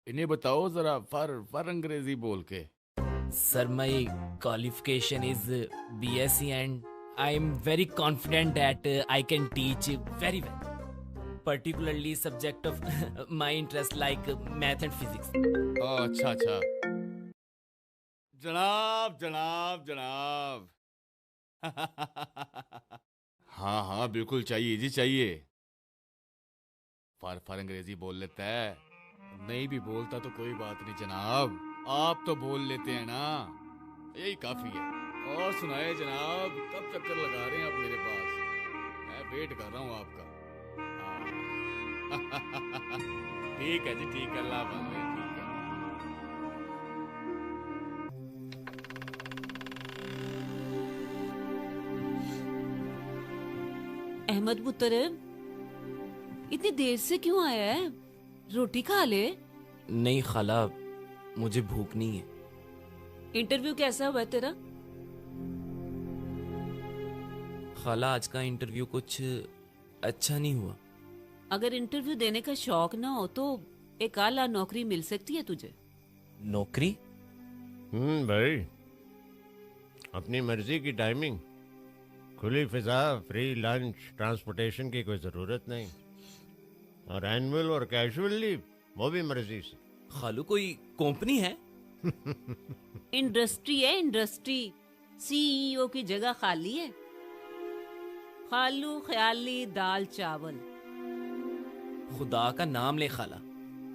इन्हें बताओ, जरा फर अंग्रेजी बोल के। Sir, my qualification is BSc and I am very confident that I can teach very well, particularly subject of my interest like math and physics. अच्छा अच्छा, जनाब जनाब जनाब। हाँ हाँ बिल्कुल चाहिए जी, चाहिए। फर अंग्रेजी बोल लेता है, नहीं भी बोलता तो कोई बात नहीं जनाब, आप तो बोल लेते हैं ना, यही काफी है। और सुनाए जनाब, कब चक्कर लगा रहे हैं आप मेरे पास? मैं वेट कर रहा हूँ आपका। ठीक है जी, ठीक है, अल्लाह वाले, ठीक है। अहमद पुत्र, इतनी देर से क्यों आया है? रोटी खा ले। नहीं खाला, मुझे भूख नहीं है। इंटरव्यू कैसा हुआ तेरा? खाला, आज का इंटरव्यू कुछ अच्छा नहीं हुआ। अगर इंटरव्यू देने का शौक ना हो तो एक आला नौकरी मिल सकती है तुझे। नौकरी? भाई, अपनी मर्जी की टाइमिंग, खुली फिजा, फ्री लंच, ट्रांसपोर्टेशन की कोई जरूरत नहीं, और एनुअल और कैजुअल लीव वो भी मर्जी से। खालू, कोई कंपनी है? इंडस्ट्री है, इंडस्ट्री। सीईओ की जगह खाली है। खालू ख्याली दाल चावल। खुदा का नाम ले खाला,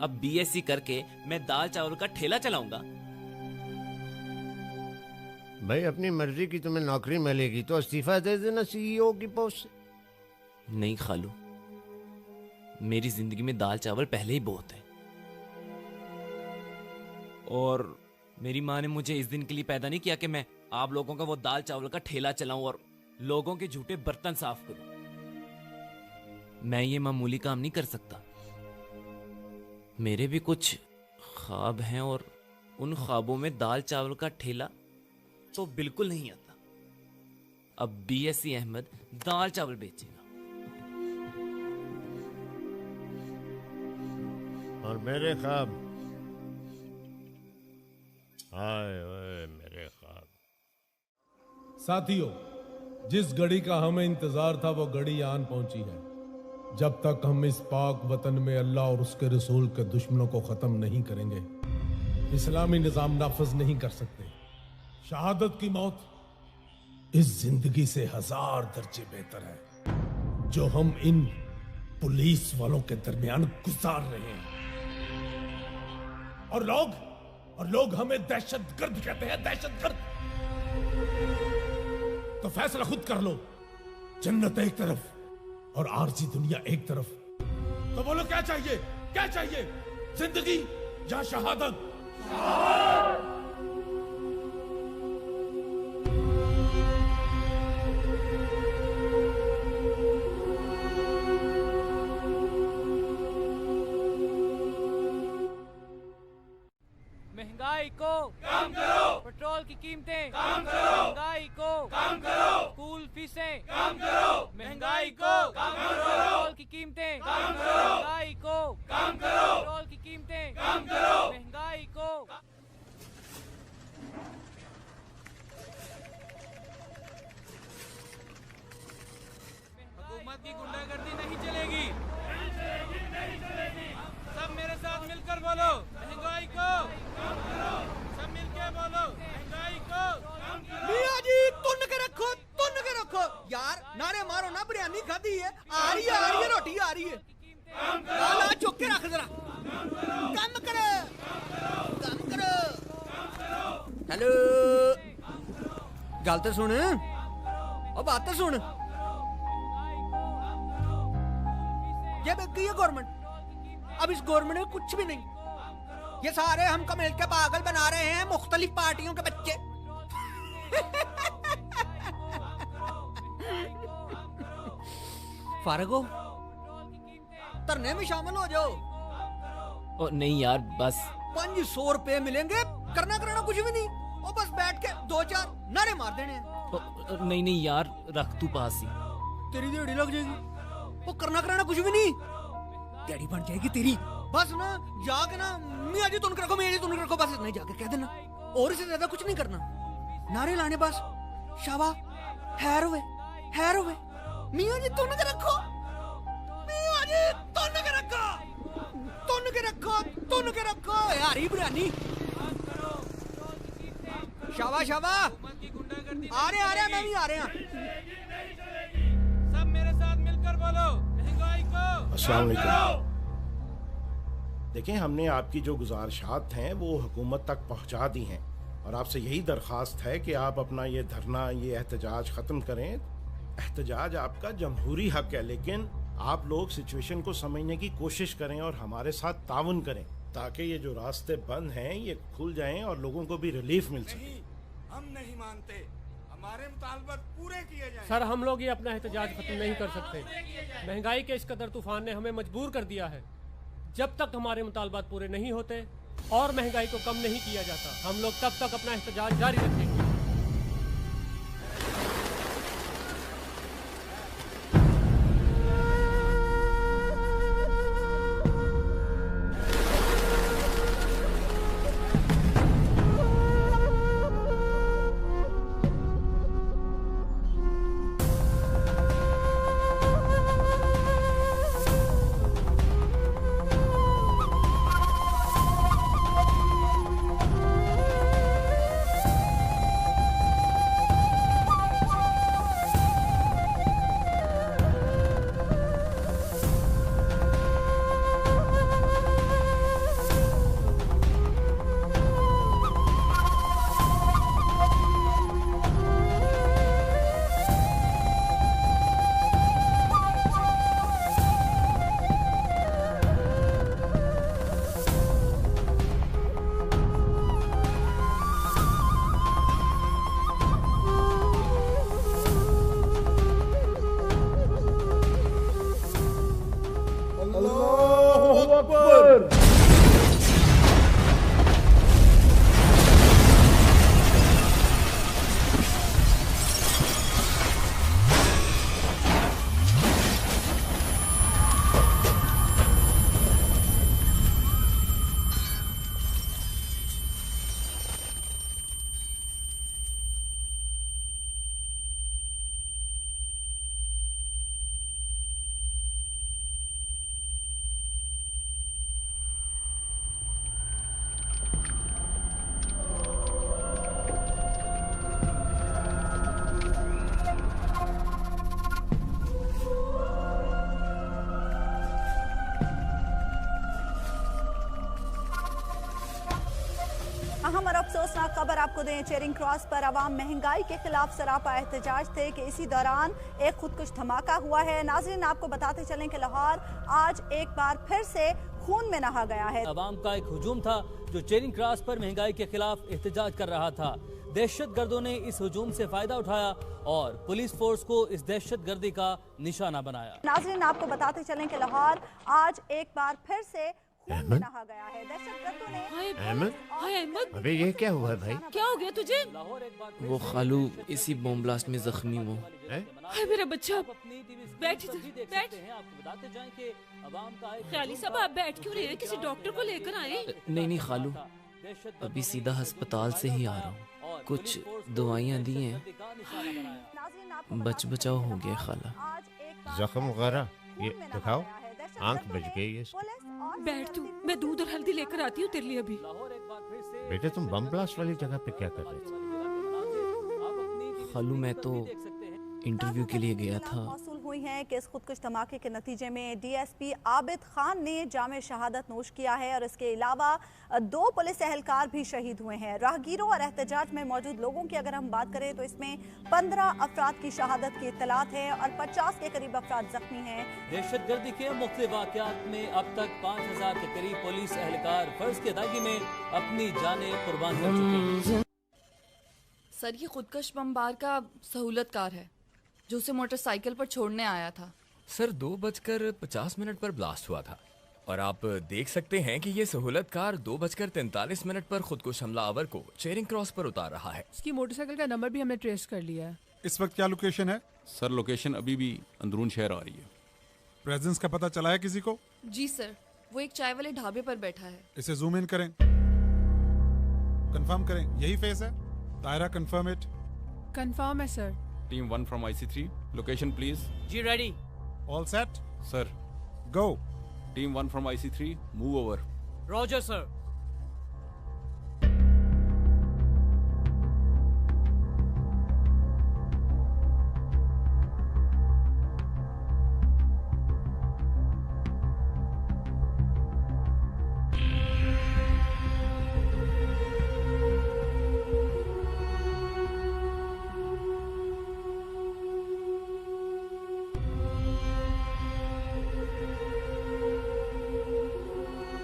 अब बीएससी करके मैं दाल चावल का ठेला चलाऊंगा? भाई, अपनी मर्जी की तुम्हें नौकरी मिलेगी तो इस्तीफा दे देना सीईओ की पोस्ट से। नहीं खालू, मेरी जिंदगी में दाल चावल पहले ही बहुत है, और मेरी माँ ने मुझे इस दिन के लिए पैदा नहीं किया कि मैं आप लोगों का वो दाल चावल का ठेला चलाऊं और लोगों के झूठे बर्तन साफ करूं। मैं ये मामूली काम नहीं कर सकता। मेरे भी कुछ ख्वाब हैं, और उन ख्वाबों में दाल चावल का ठेला तो बिल्कुल नहीं आता। अब बीएससी अहमद दाल चावल बेचेगा। और मेरे ख्वाब, हाय ओए मेरे ख्वाब। साथियों, जिस घड़ी का हमें इंतजार था वो घड़ी आन पहुंची है। जब तक हम इस पाक वतन में अल्लाह और उसके रसूल के दुश्मनों को खत्म नहीं करेंगे, इस्लामी निजाम नाफज नहीं कर सकते। शहादत की मौत इस जिंदगी से 1000 दर्जे बेहतर है जो हम इन पुलिस वालों के दरमियान गुजार रहे हैं। और लोग हमें दहशतगर्द कहते हैं, दहशतगर्द। तो फैसला खुद कर लो, जन्नत एक तरफ और आरजी दुनिया एक तरफ। तो बोलो क्या चाहिए, क्या चाहिए, जिंदगी या शहादत? महंगाई को कम करो, पेट्रोल की कीमतें कम करो, महंगाई को कम करो, स्कूल फीसें कम करो, महंगाई को कम करो, पेट्रोल की कीमतें कम करो, महंगाई को कम करो, पेट्रोल की कीमतें कम करो, महंगाई को। हुकूमत की गुंडागर्दी नहीं चलेगी, नहीं चलेगी। सब मेरे साथ मिलकर बोलो, महंगाई को कम करो। सब मिलके बोलो, महंगाई को कम करो। मियां जी तुन के रखो यार, नारे मारो ना, बिरयानी खाधी है, आ रही है रोटी आ रही है। लाला चुक के रख जरा, कम करो। हेलो, गल तो सुन, और बात तो सुन। ये बेकी है गवर्नमेंट, अब इस गवर्नमेंट में कुछ भी नहीं। ये सारे हमको मिलकर पागल बना रहे हैं, मुख्तलिफ पार्टियों के बच्चे। फारग हो, धरने में शामिल हो जाओ। ओ नहीं यार, बस 500 रुपए मिलेंगे, करना कुछ भी नहीं, और बस बैठ के 2-4 नारे मार देने हैं। नहीं यार, रख तू पास ही। तेरी दिहाड़ी लग जाएगी, वो करना कुछ भी नहीं, दिहाड़ी बन जाएगी तेरी। बस ना जाके ना मियां जी तुम रखो, मियां जी तुम रखो, बस नहीं जाके कह देना, और इससे ज्यादा कुछ नहीं करना। नारे लाने बस, शाबा, हैर हुए, मियां जी तुम रखो, मियां जी तुम के रखो, यारी बिरयानी। शाबा, आ रहे मैं भी आ रहे हैं। सब मेरे साथ मिलकर बोलो, महंगाई को अस्सलाम वालेकुम। देखें, हमने आपकी जो गुजारिशात हैं वो हुकूमत तक पहुंचा दी हैं, और आपसे यही दरख्वास्त है कि आप अपना ये धरना, ये एहतजाज ख़त्म करें। एहतजाज आपका जमहूरी हक है, लेकिन आप लोग सिचुएशन को समझने की कोशिश करें और हमारे साथ ताउन करें, ताकि ये जो रास्ते बंद हैं ये खुल जाएं और लोगों को भी रिलीफ मिल सके। हम नहीं मानते, हमारे मुतालबात पूरे किए जाएं। सर, हम लोग ये अपना एहतजाज खत्म नहीं कर सकते। महंगाई के इस कदर तूफान ने हमें मजबूर कर दिया है। जब तक हमारे मुतालबात पूरे नहीं होते और महंगाई को कम नहीं किया जाता, हम लोग तब तक अपना एहतजाज जारी रखेंगे। अहम और अफसोसनाक खबर आपको दें, चेरिंग क्रॉस पर अवाम महंगाई के खिलाफ सरापा एहतजाज थे कि इसी दौरान एक खुदकुश धमाका हुआ है। नाज़रीन, आपको बताते चलें कि लाहौर आज एक बार फिर से खून में नहा गया है। अवाम का एक हुजूम था जो चेरिंग क्रॉस पर महंगाई के खिलाफ एहतजाज कर रहा था। दहशतगर्दों ने इस हुजूम से फायदा उठाया और पुलिस फोर्स को इस दहशतगर्दी का निशाना बनाया। नाज़रीन, आपको बताते चलें कि लाहौर आज एक बार फिर से खून में नहा गया है। दहशतगर्दों ने अहमद, अबे ये क्या हुआ भाई? क्या हो गया तुझे? वो खालू इसी बॉम्ब ब्लास्ट में जख्मी हुआ। हाय मेरा बच्चा, बैठ बैठ। ख्याली साहब, आप बैठ क्यों रहे हैं? किसी डॉक्टर को लेकर आए। नहीं खालू, अभी सीधा अस्पताल से ही आ रहा हूँ। कुछ दवाइयाँ दी हैं, बचाव हो गया खाला। जख्म वगैरह ये दिखाओ, आंख बच गई है। बैठ तू, मैं दूध और हल्दी लेकर आती हूँ तेरे लिए अभी। बेटे तुम बम ब्लास्ट वाली जगह पे क्या कर रहे थे? खालू मैं तो इंटरव्यू के लिए गया था। मौसूल हुई हैं कि इस खुदकुश धमाके के नतीजे में डीएसपी आबिद खान ने जामे शहादत नोश किया है और इसके अलावा 2 पुलिस एहलकार भी शहीद हुए हैं। राहगीरों और एहतजाज में मौजूद लोगों की अगर हम बात करें तो इसमें 15 अफराद की शहादत की इत्तलात है और 50 के करीब अफराद जख्मी हैं। दहशतगर्दी के मुख्तलिफ वाक़यात में अब तक 5000 के करीब पुलिस एहलकार फर्ज की अदायगी में अपनी जानें कुर्बान कर चुके हैं। सर, ये खुदकश बमबार का सहूलतकार है जो उसे मोटरसाइकिल पर छोड़ने आया था। सर 2:50 पर ब्लास्ट हुआ था और आप देख सकते हैं कि ये सहूलतकार 2:43 पर खुदकुश हमलावर को चेरिंग क्रॉस पर उतार रहा है। उसकी मोटरसाइकिल का नंबर भी हमने ट्रेस कर लिया है। इस वक्त क्या लोकेशन है? सर लोकेशन अभी भी अंदरून शहर आ रही है। प्रेजेंस का पता चला है किसी को? जी सर, वो एक चाय वाले ढाबे पर बैठा है। इसे जूम इन करें, कंफर्म करें, यही फेस है। दायरा कंफर्म इट। कंफर्म है sir. Team 1 from IC3 location please. जी ready. All set sir. Go. Team 1 from IC3 move over. Roger sir.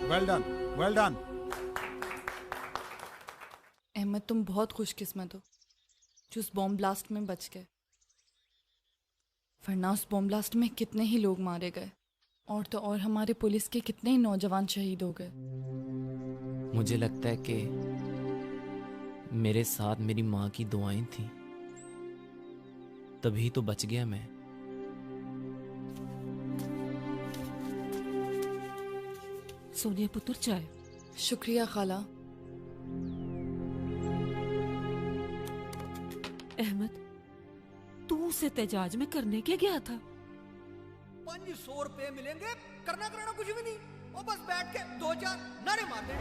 Well done, well done. Ahmed, तुम बहुत खुशकिस्मत हो जो उस बॉम्ब ब्लास्ट में बच गए, वरना उस बॉम्ब ब्लास्ट में कितने ही लोग मारे गए और तो और हमारे पुलिस के कितने ही नौजवान शहीद हो गए। मुझे लगता है कि मेरे साथ मेरी माँ की दुआएं थी, तभी तो बच गया मैं। सोनिया पुत्र, चाय। शुक्रिया खाला। अहमद, तू उस एहतजाज में करने क्या गया था? 500 रुपए मिलेंगे, करना कराना कुछ भी नहीं, वो बस बैठ के 2-4 नारे मार दे।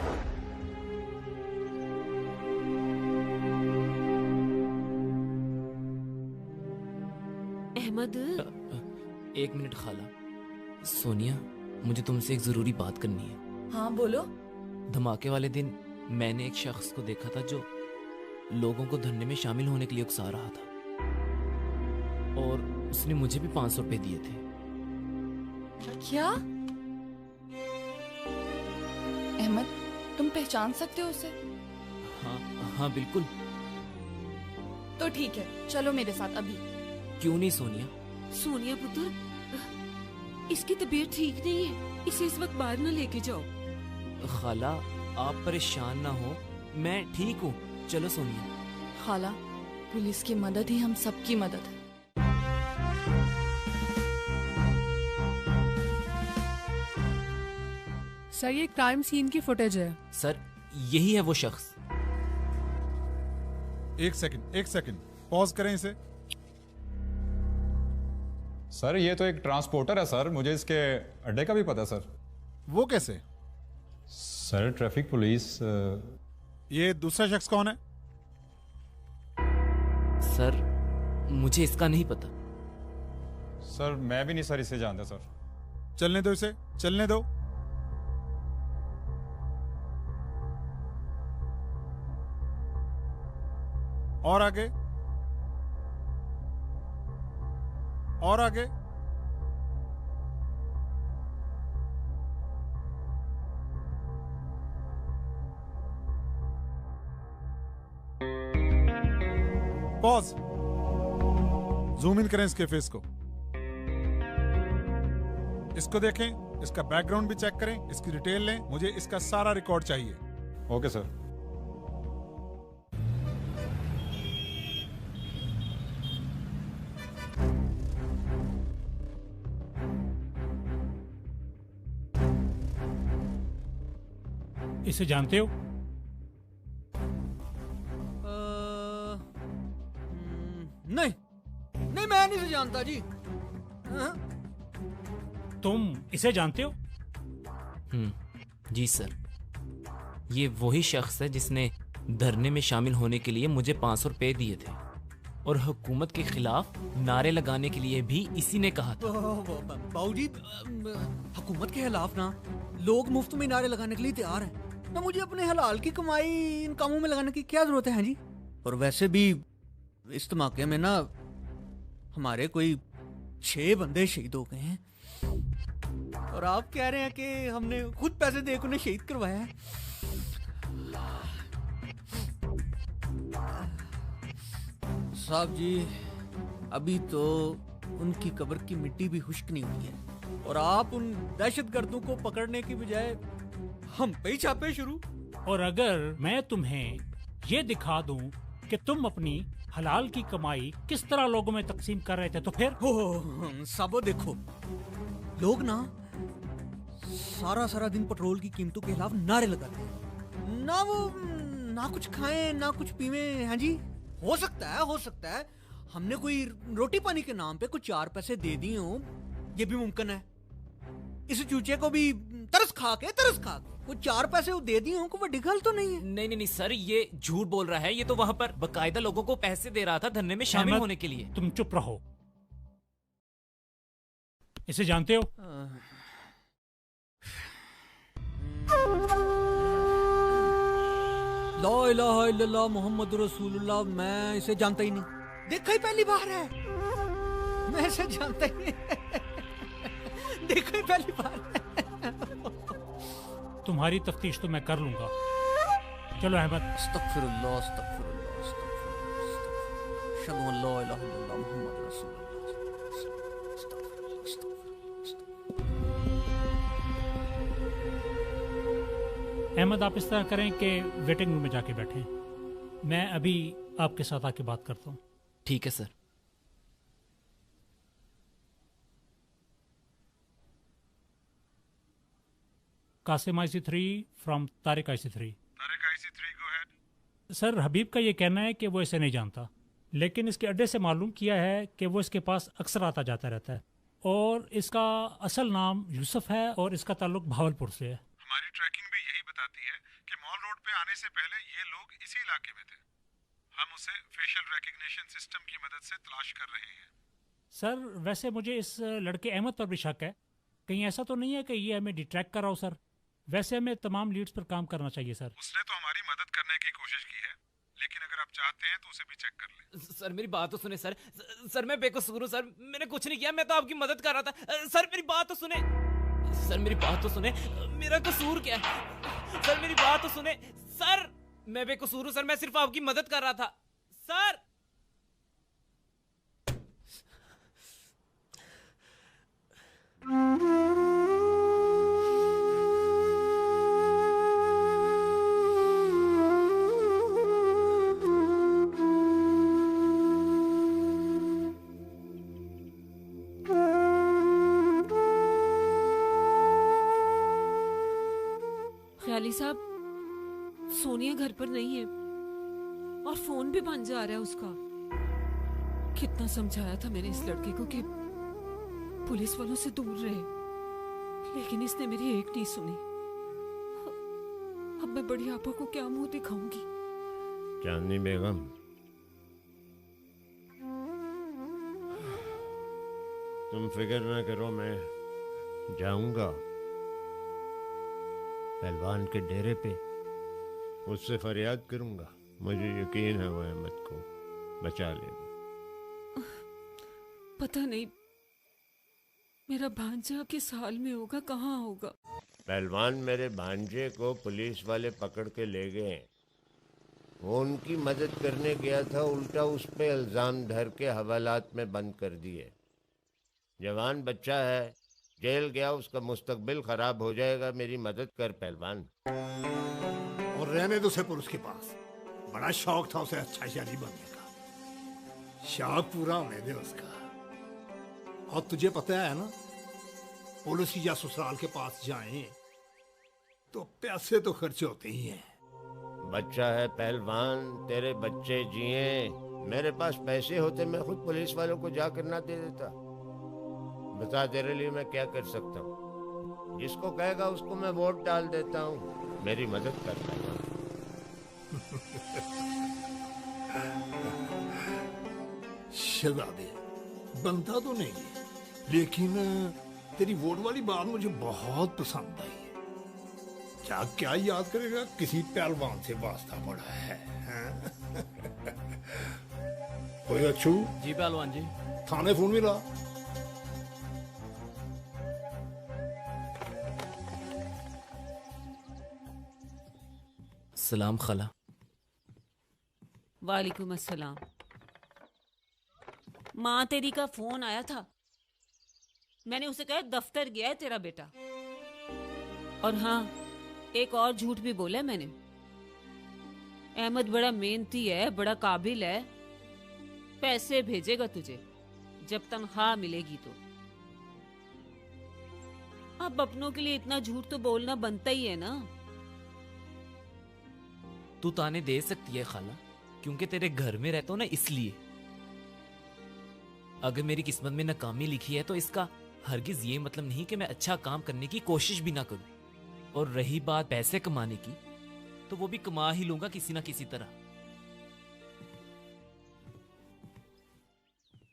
अहमद, एक मिनट खाला। सोनिया, मुझे तुमसे एक जरूरी बात करनी है। हाँ बोलो। धमाके वाले दिन मैंने एक शख्स को देखा था जो लोगों को धरने में शामिल होने के लिए उकसा रहा था और उसने मुझे भी 500 रुपए दिए थे। क्या? अहमद, तुम पहचान सकते हो उसे? हाँ बिल्कुल। तो ठीक है, चलो मेरे साथ अभी। क्यों नहीं सोनिया? सोनिया पुत्र, इसकी तबीयत ठीक नहीं है, इसे इस वक्त बाहर न लेके जाओ। खाला, आप परेशान ना हो, मैं ठीक हूँ। चलो सोनिया। खाला, पुलिस की मदद ही हम सबकी मदद है। सर, ये क्राइम सीन की फुटेज है। सर, यही है वो शख्स। एक सेकंड, पॉज करें इसे। सर, ये तो एक ट्रांसपोर्टर है सर, मुझे इसके अड्डे का भी पता है सर। वो कैसे? Sir, traffic police. ये दूसरा शख्स कौन है? सर, मुझे इसका नहीं पता। सर, मैं भी नहीं सर इसे जानता सर। चलने दो इसे, चलने दो। और आगे, और आगे। पॉज। जूम इन करें इसके फेस को। इसको देखें, इसका बैकग्राउंड भी चेक करें, इसकी डिटेल लें। मुझे इसका सारा रिकॉर्ड चाहिए। Okay sir. इसे जानते हो? नहीं नहीं, मैं नहीं से जानता जी। तुम इसे जानते हो? जी सर, ये वही शख्स है जिसने धरने में शामिल होने के लिए मुझे 500 रुपए दिए थे और हुकूमत के खिलाफ नारे लगाने के लिए भी इसी ने कहा था। बाबूजी, हुकूमत के खिलाफ ना लोग मुफ्त में नारे लगाने के लिए तैयार हैं। ना मुझे अपने हलाल की कमाई इन कामों में लगाने की क्या जरूरत है जी। और वैसे भी इस धमाके में ना हमारे कोई 6 बंदे शहीद हो गए हैं और आप कह रहे हैं कि हमने खुद पैसे देकर उन्हें शहीद करवाया है। साहब जी, अभी तो उनकी कब्र की मिट्टी भी खुश्क नहीं हुई है और आप उन दहशतगर्दों को पकड़ने की बजाय हम पे ही छापे शुरू। और अगर मैं तुम्हें ये दिखा दूं कि तुम अपनी हलाल की कमाई किस तरह लोगों में तकसीम कर रहे थे तो फिर? साबो देखो, लोग ना सारा दिन पेट्रोल की कीमतों के खिलाफ नारे लगाते हैं। ना कुछ खाएं ना कुछ पीवें। हाँ जी, हो सकता है हमने कोई रोटी पानी के नाम पे कुछ 4 पैसे दे दिए हों, ये भी मुमकिन है। इस चूचे को भी तरस खा के कुछ 4 पैसे वो दे दिए हों, कोई बड़ी गल तो नहीं है। नहीं सर, ये झूठ बोल रहा है। ये तो वहाँ पर बकायदा लोगों को पैसे दे रहा था धरने में शामिल होने के लिए। तुम चुप रहो। इसे जानते हो? ला इलाहा इल्लल्लाह मुहम्मद रसूलुल्लाह। मैं इसे जानता ही नहीं, देखा ही पहली बार है। मैं इसे जानता ही नहीं देखा ही पहली बार है। तुम्हारी तफ्तीश तो मैं कर लूंगा। चलो अहमद। अस्तगफिरुल्लाह, अस्तगफिरुल्लाह, अस्तगफिरुल्लाह। अशहदु अन ला इलाहा इल्लल्लाह मुहम्मद रसूलुल्लाह। अहमद, आप इस तरह करें कि वेटिंग रूम में जाके बैठें। मैं अभी आपके साथ आके बात करता हूँ। ठीक है sir. Qasim IC3 from Tariq IC3। Sir, Habib का ये कहना है कि वो इसे नहीं जानता, लेकिन इसके अड्डे से मालूम किया है कि वो इसके पास अक्सर आता जाता रहता है और इसका असल नाम यूसुफ है और इसका ताल्लुक भावलपुर से है। हमारी ट्रैकिंग भी यही बताती है कि मॉल रोड पे आने से पहले ये लोग इसी इलाके में थे। हम उसे फेशियल रिकग्निशन सिस्टम की मदद से तलाश कर रहे हैं। सर, वैसे मुझे इस लड़के अहमद पर भी शक है। कहीं ऐसा तो नहीं है कि ये हमें डिट्रैक्ट कर रहा हो? सर, वैसे हमें तमाम लीड्स पर काम करना चाहिए सर। उसने तो हमारी मदद करने की कोशिश की है, लेकिन अगर आप चाहते हैं तो उसे भी चेक कर लें। सर मेरी बात तो सुने सर। सर मैं बेकसूर हूँ सर, मैंने कुछ नहीं किया, मैं तो आपकी मदद कर रहा था। सर मेरी बात तो सुने। सर मेरी बात तो सुने, मेरा कसूर क्या है? सर मेरी बात तो सुने। सर मैं बेकसूर हूँ सर, मैं सिर्फ आपकी मदद कर रहा था सर। ख्याली साहब, सोनिया घर पर नहीं है और फोन भी बंद जा रहा है उसका। कितना समझाया था मैंने इस लड़के को कि पुलिस वालों से दूर रहे, लेकिन इसने मेरी एक नहीं सुनी। अब मैं बड़ी आपा को क्या मुंह दिखाऊंगी? चांदनी बेगम, तुम फिक्र ना करो, मैं जाऊंगा पहलवान के डेरे पे, उससे फरियाद करूंगा। मुझे यकीन है वो अहमद को बचा लेगा। पता नहीं मेरा भांजा किस हाल में होगा, कहाँ होगा। पहलवान, मेरे भांजे को पुलिस वाले पकड़ के ले गए। वो उनकी मदद करने गया था, उल्टा उस पे इल्जाम धर के हवालात में बंद कर दिए। जवान बच्चा है, जेल गया, उसका मुस्तकबिल खराब हो जाएगा। मेरी मदद कर पहलवान। और रहने दो उसे पुलिस के पास। बड़ा शौक था उसे अच्छा शहरी बनने का, शौक पूरा होने दे उसका। और तुझे पता है ना, पुलिस या ससुराल के पास जाएं तो पैसे तो खर्च होते ही हैं। बच्चा है पहलवान, तेरे बच्चे जिए। मेरे पास पैसे होते मैं खुद पुलिस वालों को जाकर ना दे देता। बता तेरे लिए मैं क्या कर सकता हूँ। जिसको कहेगा उसको मैं वोट डाल देता हूँ। मेरी मदद कर पाएगा। शहजादे, बनता तो नहीं है, लेकिन तेरी वोट वाली बात मुझे बहुत पसंद आई। क्या क्या याद करेगा, किसी पहलवान से वास्ता पड़ा है, हैं? कोई अच्छू? जी पहलवान जी। थाने फोन मिला? सलाम खाला। वालेकुम अस्सलाम। माँ तेरी का फोन आया था, मैंने उसे कहा दफ्तर गया है तेरा बेटा। और हाँ, एक और झूठ भी बोला है मैंने। अहमद बड़ा मेहनती है, बड़ा काबिल है, पैसे भेजेगा तुझे जब तनख्वाह मिलेगी तो। अब अपनों के लिए इतना झूठ तो बोलना बनता ही है ना। तू ताने दे सकती है खाला, क्योंकि तेरे घर में रहता हूं ना, इसलिए। अगर मेरी किस्मत में नाकामी लिखी है तो इसका हरगिज ये मतलब नहीं कि मैं अच्छा काम करने की कोशिश भी ना करूं। और रही बात पैसे कमाने की, तो वो भी कमा ही लूंगा किसी ना किसी तरह।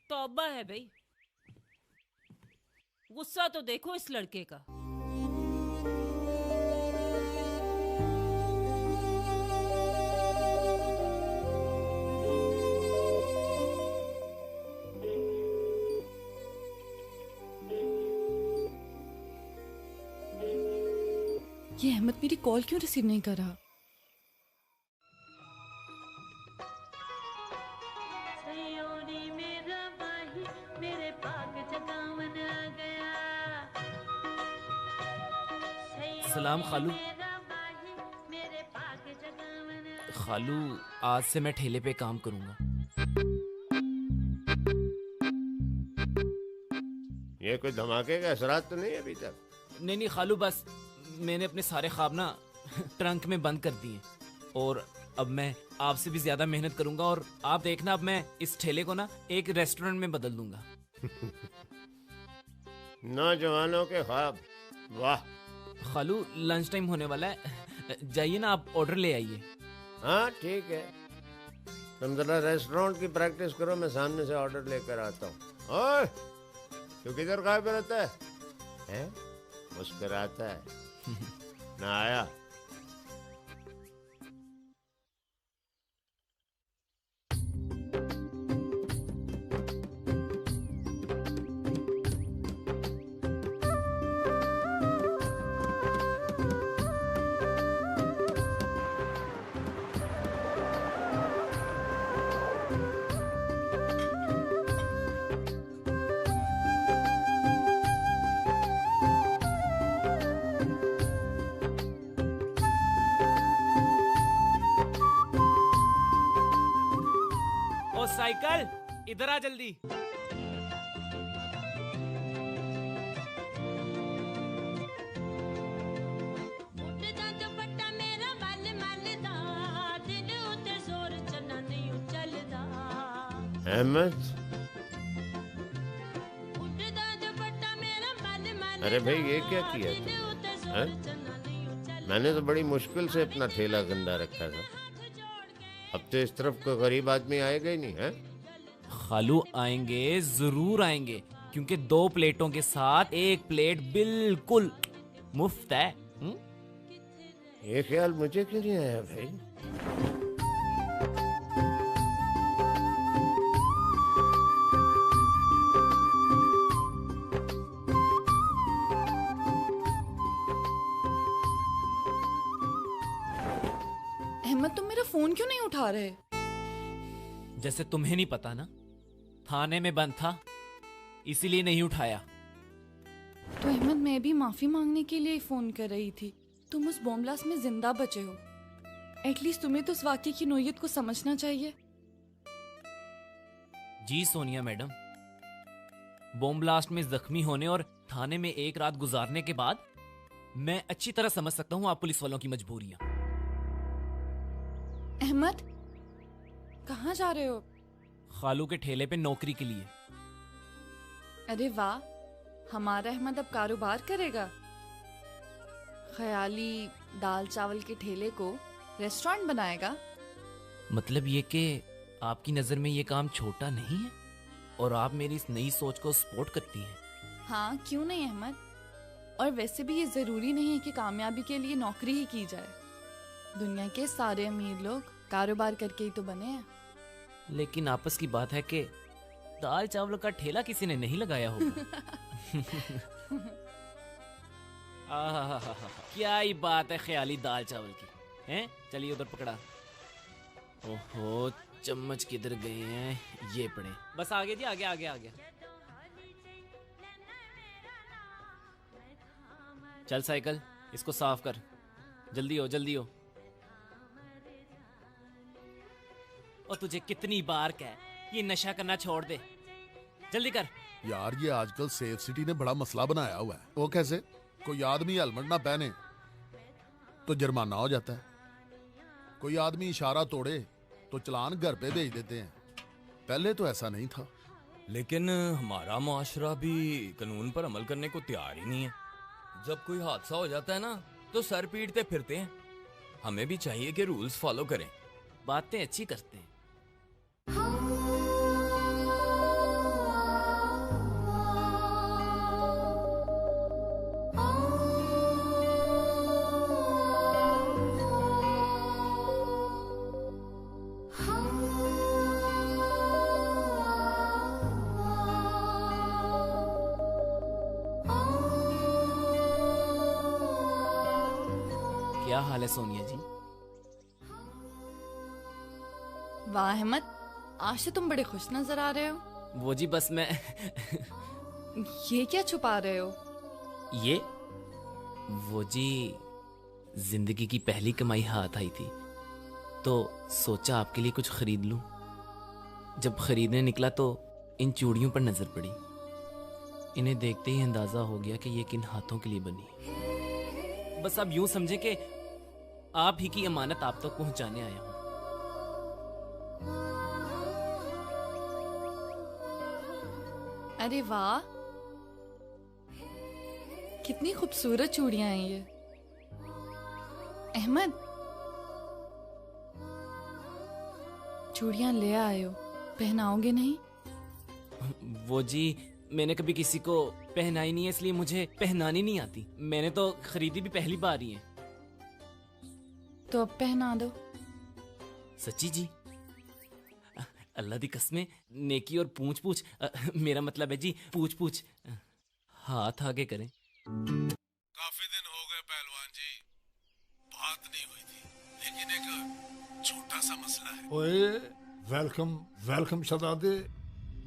तौबा है भाई, गुस्सा तो देखो इस लड़के का। ये अहमद मेरी कॉल क्यों रिसीव नहीं कर रहा? सलाम खालू। खालू, आज से मैं ठेले पे काम करूंगा। ये कोई धमाके का असरात तो नहीं अभी तक? नहीं नहीं खालू, बस मैंने अपने सारे ख्वाब ना ट्रंक में बंद कर दिए। और अब मैं आपसे भी ज्यादा मेहनत करूंगा। और आप देखना, अब मैं इस ठेले को ना एक रेस्टोरेंट में बदल दूंगा। नौजवानों के ख्वाब, वाह। खालू, लंच टाइम होने वाला है, जाइए ना, आप ऑर्डर ले आइए। हाँ ठीक है, तुम जरा रेस्टोरेंट की प्रैक्टिस करो, मैं सामने से ऑर्डर लेकर आता हूँ। ओए, तू किधर गायब रहता है? मुस्कुराता है ना आया? साइकिल, इधर आ जल्दी। अहमद, अरे भाई ये क्या किया तुमने? मैंने तो बड़ी मुश्किल से अपना ठेला गंदा रखा था। अब तो इस तरफ कोई गरीब आदमी आएगा ही नहीं है। खालू, आएंगे, जरूर आएंगे, क्योंकि 2 प्लेटों के साथ 1 प्लेट बिल्कुल मुफ्त है। ये ख्याल मुझे क्यों नहीं आया भाई? फोन क्यों नहीं उठा रहे? जैसे तुम्हें नहीं पता ना, थाने में बंद था इसीलिए नहीं उठाया। तो अहमद, मैं भी माफी मांगने के लिए फोन कर रही थी। तुम उस बॉम्ब ब्लास्ट में जिंदा बचे हो, एटलीस्ट तुम्हें तो उस वाकये की नोयत को समझना चाहिए। जी सोनिया मैडम, बॉम्ब ब्लास्ट में जख्मी होने और थाने में एक रात गुजारने के बाद मैं अच्छी तरह समझ सकता हूँ आप पुलिस वालों की मजबूरियां। अहमद, कहाँ जा रहे हो? खालू के ठेले पे नौकरी के लिए। अरे वाह, हमारा अहमद अब कारोबार करेगा। ख्याली दाल चावल के ठेले को रेस्टोरेंट बनाएगा। मतलब ये कि आपकी नजर में ये काम छोटा नहीं है और आप मेरी इस नई सोच को सपोर्ट करती हैं। हाँ, क्यों नहीं अहमद। और वैसे भी ये जरूरी नहीं है कि कामयाबी के लिए नौकरी ही की जाए। दुनिया के सारे अमीर लोग कारोबार करके ही तो बने हैं। लेकिन आपस की बात है कि दाल चावल का ठेला किसी ने नहीं लगाया होगा। क्या ही बात है ख्याली दाल चावल की, हैं? चलिए उधर पकड़ा। ओहो, चम्मच किधर गए हैं? ये पड़े। बस आगे जी, आगे आगे आगे। चल साइकिल, इसको साफ कर। जल्दी हो, जल्दी हो। और तुझे कितनी बार कहा ये नशा करना छोड़ दे, जल्दी कर। यार ये आजकल सेफ सिटी ने बड़ा मसला बनाया हुआ है। वो कैसे? कोई आदमी हेलमेट ना पहने तो जुर्माना हो जाता है, कोई आदमी इशारा तोड़े तो चलान घर पे भेज देते हैं। पहले तो ऐसा नहीं था। लेकिन हमारा मुआशरा भी कानून पर अमल करने को तैयार ही नहीं है। जब कोई हादसा हो जाता है ना तो सर पीटते फिरते हैं। हमें भी चाहिए कि रूल्स फॉलो करें। बातें अच्छी करते हैं। क्या हाल है सोनिया जी? वाह अहमद, आज से तुम बड़े खुश नजर आ रहे हो। वो जी बस मैं ये क्या छुपा रहे हो? ये वो जी जिंदगी की पहली कमाई हाथ आई थी तो सोचा आपके लिए कुछ खरीद लूं। जब खरीदने निकला तो इन चूड़ियों पर नजर पड़ी। इन्हें देखते ही अंदाजा हो गया कि ये किन हाथों के लिए बनी है। बस अब यूं समझे कि आप ही की अमानत आप तक पहुंचाने आया हूं। अरे वाह, कितनी खूबसूरत चूड़ियां हैं ये। अहमद, चूड़ियां ले आए हो, पहनाओगे नहीं? वो जी मैंने कभी किसी को पहनाई नहीं है इसलिए मुझे पहनानी नहीं आती। मैंने तो खरीदी भी पहली बार ही है। तो अब पहना दो। सच्ची जी? अल्लाह दी कसमें, नेकी और पूछ पूछ, मेरा मतलब है जी पूछ पूछ। हाथ आगे करें। काफी दिन हो गए पहलवान जी, बात नहीं हुई थी, लेकिन एक छोटा सा मसला है। ओए वेलकम वेलकम शहजादे।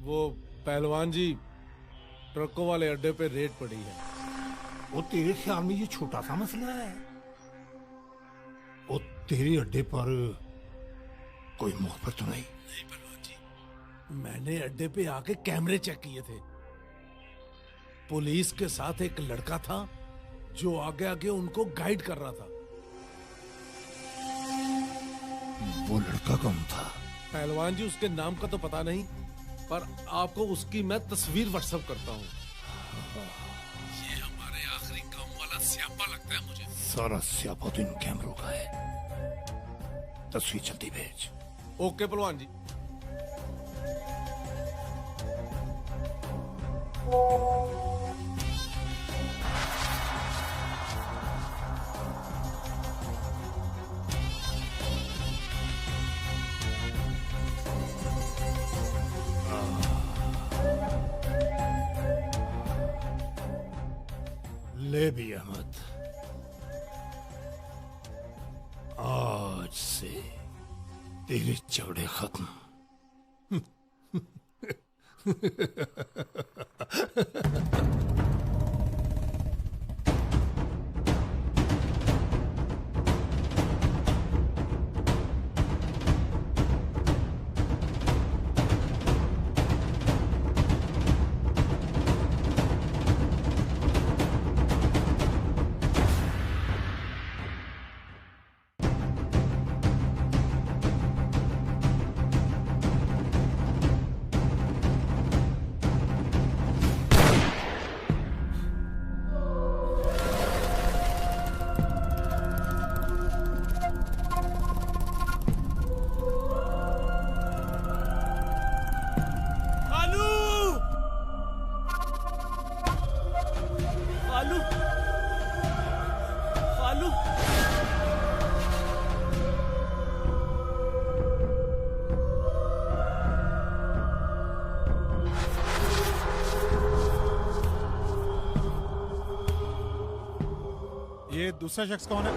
वो पहलवान जी, ट्रकों वाले अड्डे पे रेड पड़ी है। वो तेरे ख्याल में ये छोटा सा मसला है? वो तेरे अड्डे पर कोई मुखबिर तो नहीं? नहीं पहलवान जी, मैंने अड्डे पे आके कैमरे चेक किए थे। पुलिस के साथ एक लड़का था जो आगे आगे उनको गाइड कर रहा था। वो लड़का कौन था? पहलवान जी, उसके नाम का तो पता नहीं, पर आपको उसकी मैं तस्वीर व्हाट्सएप करता हूँ। ये हमारे आखिरी काम वाला स्यापा लगता है मुझे। सारा स्यापा तो इन कैमरों का है। तस्वीर जल्दी भेज। ओके पहलवान जी। ले भी अहमद, आज से तेरे झगड़े खत्म। ये दूसरा शख्स कौन है?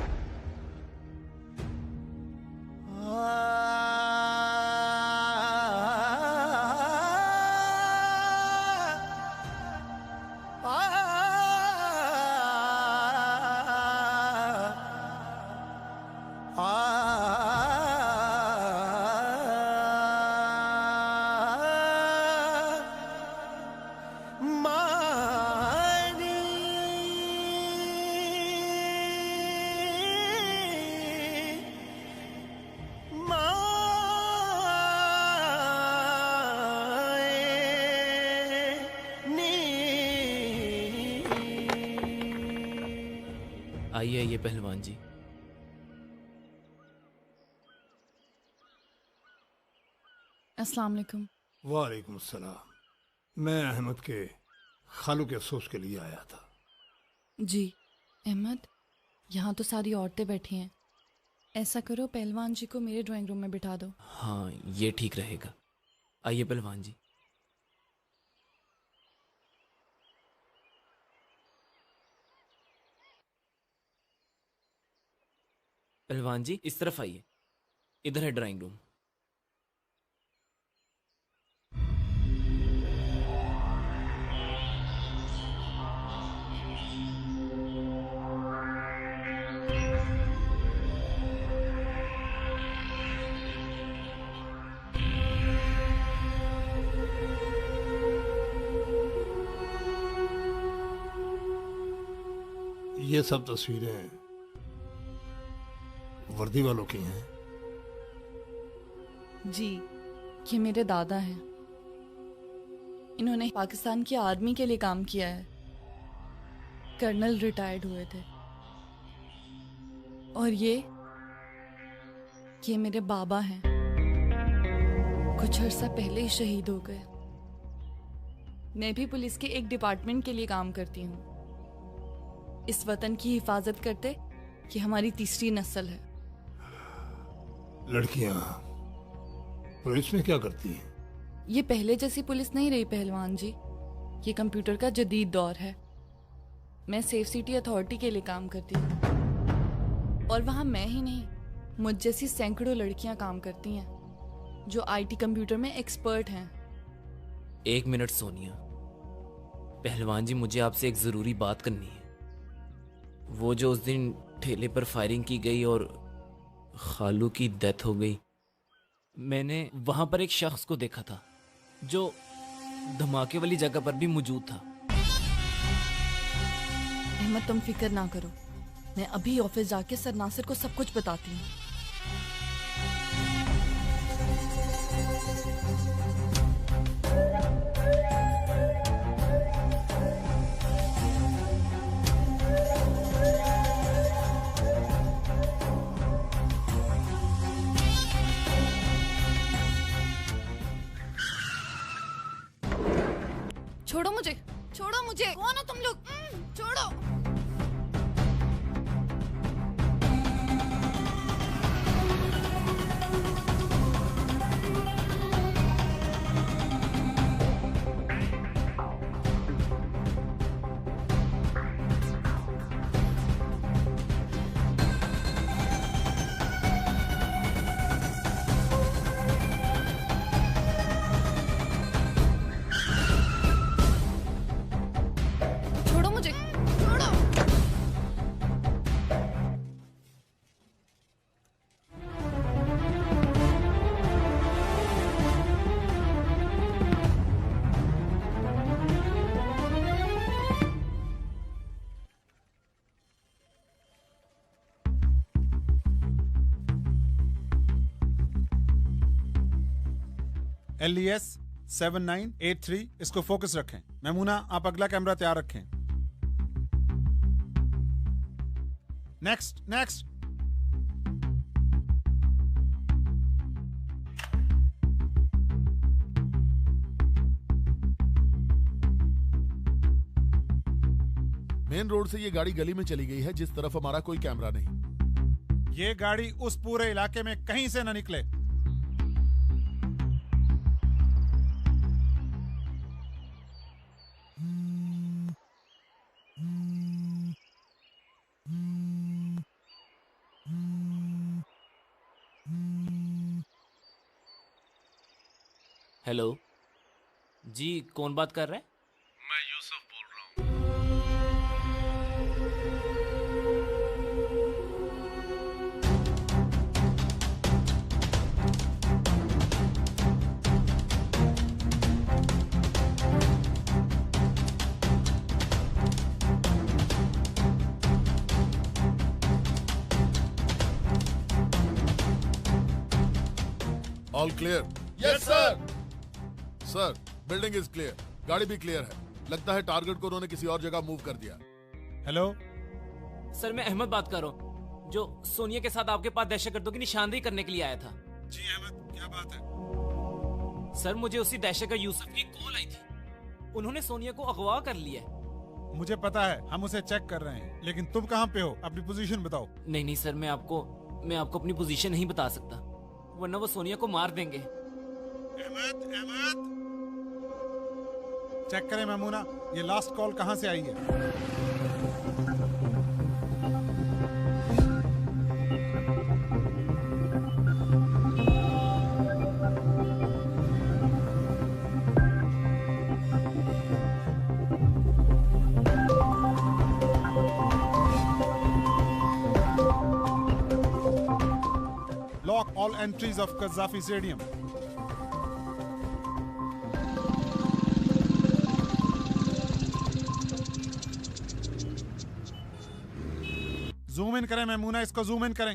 आइए आइए पहलवान जी। अस्सलाम वालेकुम। वालेकुम सलाम। मैं अहमद के खालू के अफसोस के लिए आया था। जी अहमद, यहाँ तो सारी औरतें बैठी हैं। ऐसा करो पहलवान जी को मेरे ड्राइंग रूम में बिठा दो। हाँ ये ठीक रहेगा। आइए पहलवान जी। पहलवान जी इस तरफ आइए, इधर है ड्राइंग रूम। ये सब तस्वीरें वर्दी वालों की हैं। जी ये मेरे दादा हैं। इन्होंने पाकिस्तान की आर्मी के लिए काम किया है। कर्नल रिटायर्ड हुए थे। और ये मेरे बाबा हैं। कुछ अर्सा पहले ही शहीद हो गए। मैं भी पुलिस के एक डिपार्टमेंट के लिए काम करती हूँ। इस वतन की हिफाजत करते कि हमारी तीसरी नस्ल है। लड़कियां पुलिस में क्या करती हैं? ये पहले जैसी पुलिस नहीं रही पहलवान जी। ये कंप्यूटर का जदीद दौर है। मैं सेफ सिटी अथॉरिटी के लिए काम करती हूँ। और वहाँ मैं ही नहीं, मुझ जैसी सैकड़ों लड़कियाँ काम करती हैं जो आईटी कंप्यूटर में एक्सपर्ट हैं। 1 मिनट सोनिया। पहलवान जी मुझे आपसे एक ज़रूरी बात करनी है। वो जो उस दिन ठेले पर फायरिंग की गई और खालू की डेथ हो गई, मैंने वहां पर एक शख्स को देखा था जो धमाके वाली जगह पर भी मौजूद था। अहमद तुम फिक्र ना करो, मैं अभी ऑफिस जाके सर नासिर को सब कुछ बताती हूँ। छोड़ो मुझे, छोड़ो मुझे। कौन हो तुम लोग? छोड़ो। LES 7983, इसको फोकस रखें। मेमूना, आप अगला कैमरा तैयार रखें। Next next. मेन रोड से ये गाड़ी गली में चली गई है जिस तरफ हमारा कोई कैमरा नहीं। ये गाड़ी उस पूरे इलाके में कहीं से न निकले। हेलो जी, कौन बात कर रहा है? मैं यूसुफ बोल रहा हूँ। All clear? Yes sir. Sir, building is clear, गाड़ी भी क्लियर है। लगता है टारगेट को उन्होंने किसी और जगह मूव कर दिया। हेलो सर, मैं अहमद बात कर रहा हूँ, जो सोनिया के साथ आपके पास दहशतगर्दों की निशानदेही करने के लिए आया था। जी अहमद, क्या बात है? सर, मुझे उसी दहशतगर्द यूसुफ की कॉल आई थी। उन्होंने सोनिया को अगवा कर लिया है। मुझे पता है, हम उसे चेक कर रहे हैं, लेकिन तुम कहाँ पे हो? अपनी पोजीशन बताओ। नहीं नहीं सर, मैं आपको अपनी पोजीशन नहीं बता सकता, वरना वो सोनिया को मार देंगे। अहमद, अहमद, चेक करें मेमूना, ये लास्ट कॉल कहाँ से आई है? Lock all entries of Qaddafi Stadium. Zoom in करें मेमूना, इसको जूम इन करें।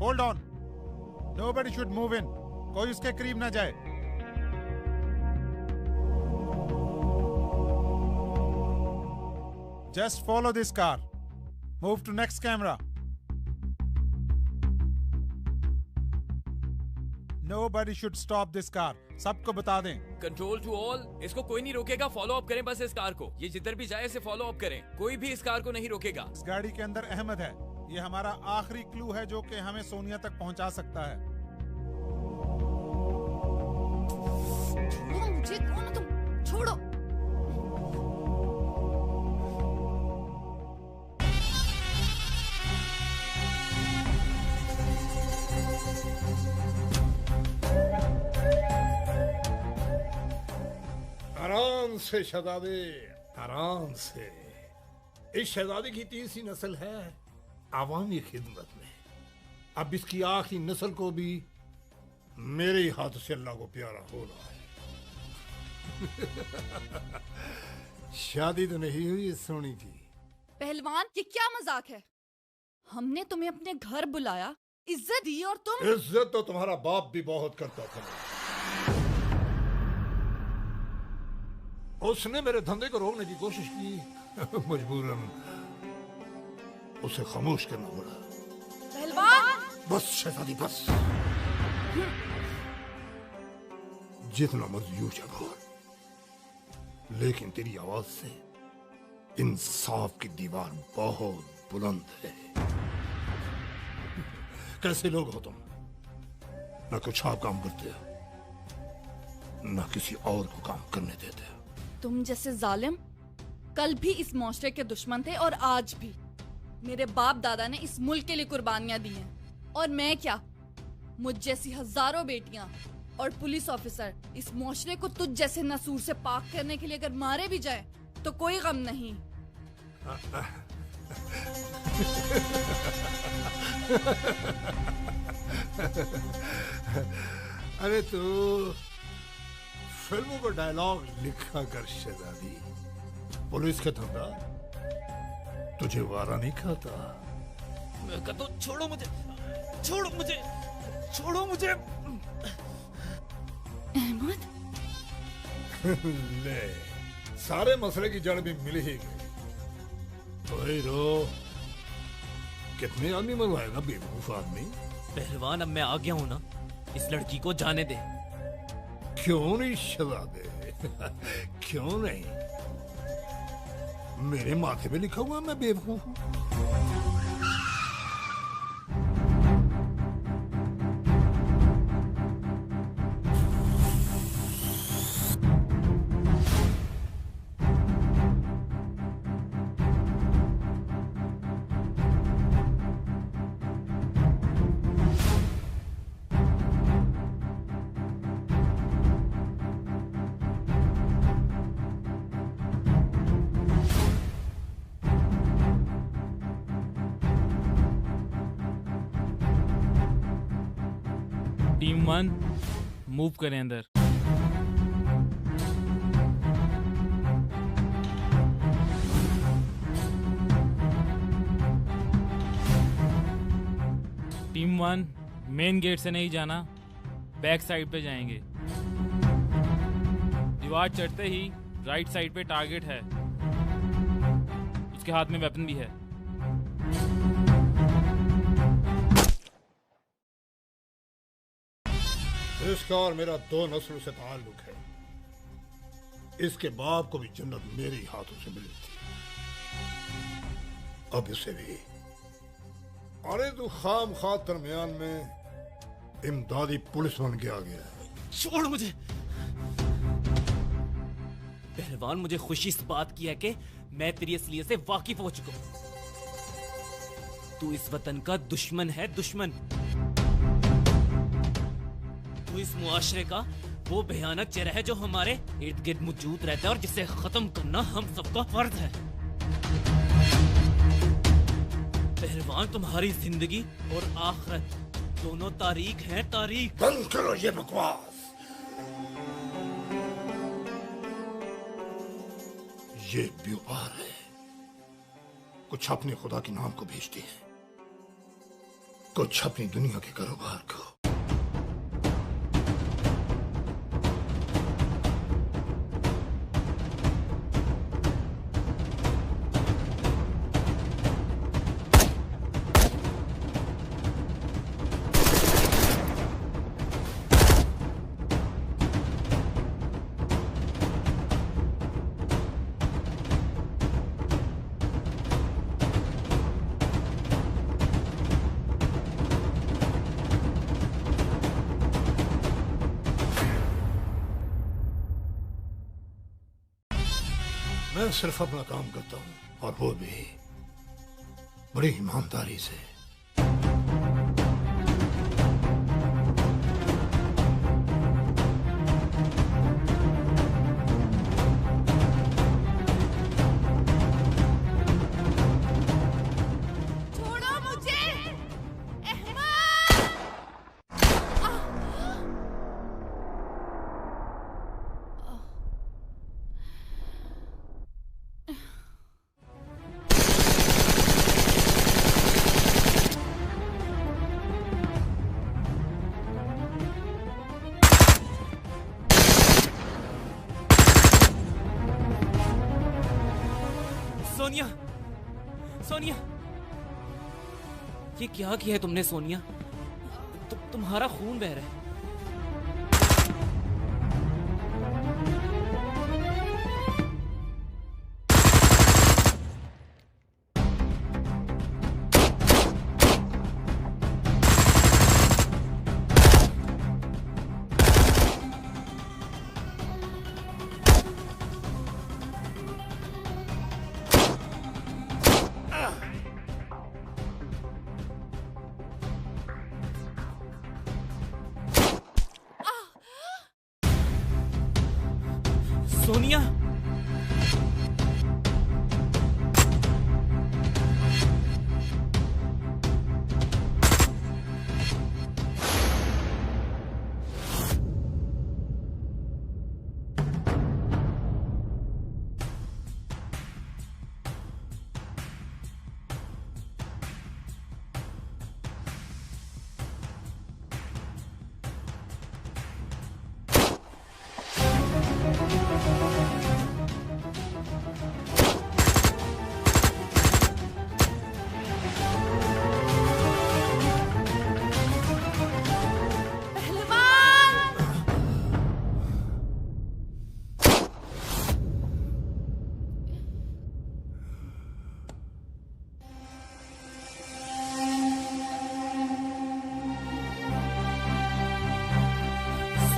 Hold on, nobody should move in, कोई उसके करीब ना जाए। Just follow this car. Move to next camera. Nobody should stop this car. सबको बता दें। कंट्रोल टू ऑल, इसको कोई नहीं रोकेगा। फॉलो अप करें बस इस कार को। ये जिधर भी जाए इसे फॉलो अप करें। कोई भी इस कार को नहीं रोकेगा। इस गाड़ी के अंदर अहमद है। ये हमारा आखिरी क्लू है जो कि हमें सोनिया तक पहुंचा सकता है। छोड़ो मुझे, कौन हो तुम? छोड़ो। आराम से शहजादे, आराम से। इस शहजादे की तीसरी नस्ल है आवामी खिदमत में। अब इसकी आखिरी नस्ल को भी मेरे ही हाथ से अल्लाह को प्यारा होना है। शादी तो नहीं हुई सोनी की। पहलवान, ये क्या मजाक है? हमने तुम्हें अपने घर बुलाया, इज्जत दी और तुम। इज्जत तो तुम्हारा बाप भी बहुत करता था। उसने मेरे धंधे को रोकने की कोशिश की, मजबूरन उसे खामोश करना पड़ा। पहलवान! बस शहजादी बस, जितना मर्जी ऊंचा बोल, लेकिन तेरी आवाज से इंसाफ की दीवार बहुत बुलंद है। कैसे लोग हो तुम? ना कुछ आप काम करते हो, ना किसी और को काम करने देते हो। तुम जैसे जालिम कल भी इस मुआशरे के दुश्मन थे और आज भी। मेरे बाप दादा ने इस मुल्क के लिए कुर्बानियां दी हैं, और मैं क्या, मुझ जैसी हजारों बेटियां और पुलिस ऑफिसर इस मुआशरे को तुझ जैसे नसूर से पाक करने के लिए अगर मारे भी जाए तो कोई गम नहीं। अरे तू फिल्मों को डायलॉग लिखा कर शहजादी, पुलिस का धंधा तुझे वारा नहीं खाता। मैं कहता हूं छोड़ो मुझे, छोड़ो मुझे, छोड़ो मुझे। अहमद ले, सारे मसले की जड़ भी मिल ही गई। ओए रो, कितने आदमी मरवाएगा बेवकूफ आदमी। पहलवान अब मैं आ गया हूं ना, इस लड़की को जाने दे। क्यों नहीं शहजादे, क्यों नहीं? मेरे माथे पे लिखा हुआ मैं बेवकूफ हूं। टीम 1 मूव करें अंदर। टीम 1 मेन गेट से नहीं जाना, बैक साइड पे जाएंगे। दीवार चढ़ते ही राइट साइड पे टारगेट है, उसके हाथ में वेपन भी है। इसका और मेरा 2 नस्लों से ताल्लुक है। इसके बाप को भी जन्नत मेरे ही हाथों से मिली थी, अब इसे भी। अरे तू खाम खा दरमियान में इमदादी पुलिस बन के आ गया है। छोड़ मुझे। पहलवान, मुझे खुशी इस बात की है कि मैं तेरी असलियत से वाकिफ हो चुका हूं। तू इस वतन का दुश्मन है, दुश्मन। तू इस मुआशरे का वो भयानक चेहरा है जो हमारे इर्द गिर्द मौजूद रहता है और जिसे खत्म करना हम सबका फर्ज है। पहलवान, तुम्हारी जिंदगी और आखिरत दोनों तारीख हैं, तारीख। बंद करो ये बकवास। ये व्यापार है, कुछ अपने खुदा के नाम को भेजते हैं, कुछ अपनी दुनिया के कारोबार को। मैं सिर्फ अपना काम करता हूं, और वो भी बड़ी ईमानदारी से। छोड़ो मुझे, सोनिया, सोनिया, ये क्या किया है तुमने सोनिया? तुम्हारा खून बह रहा है। सोनिया,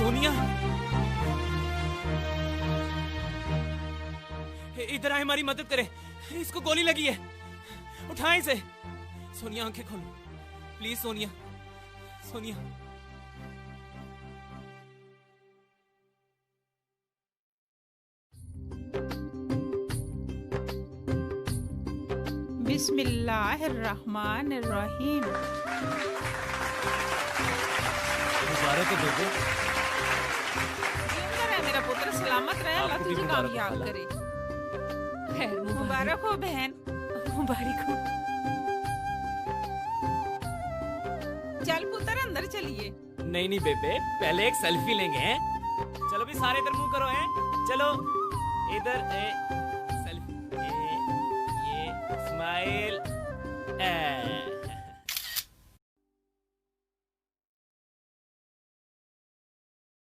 सोनिया, इधर आए, हमारी मदद करें, इसको गोली लगी है, उठाएं इसे। सोनिया आंखें खोलो प्लीज, सोनिया, सोनिया। बिस्मिल्लाहिर्रहमानिर्रहीम। मुबारक है बेबे। जिंदा रहे मेरा पुत्र, सलामत रहे, अल्लाह तुझे कामयाब करे। मुबारक हो बहन, मुबारक हो। चल पुत्र अंदर चलिए। नहीं नहीं बेबे, पहले एक सेल्फी लेंगे हैं। चलो भी सारे इधर मुंह करो हैं, चलो इधर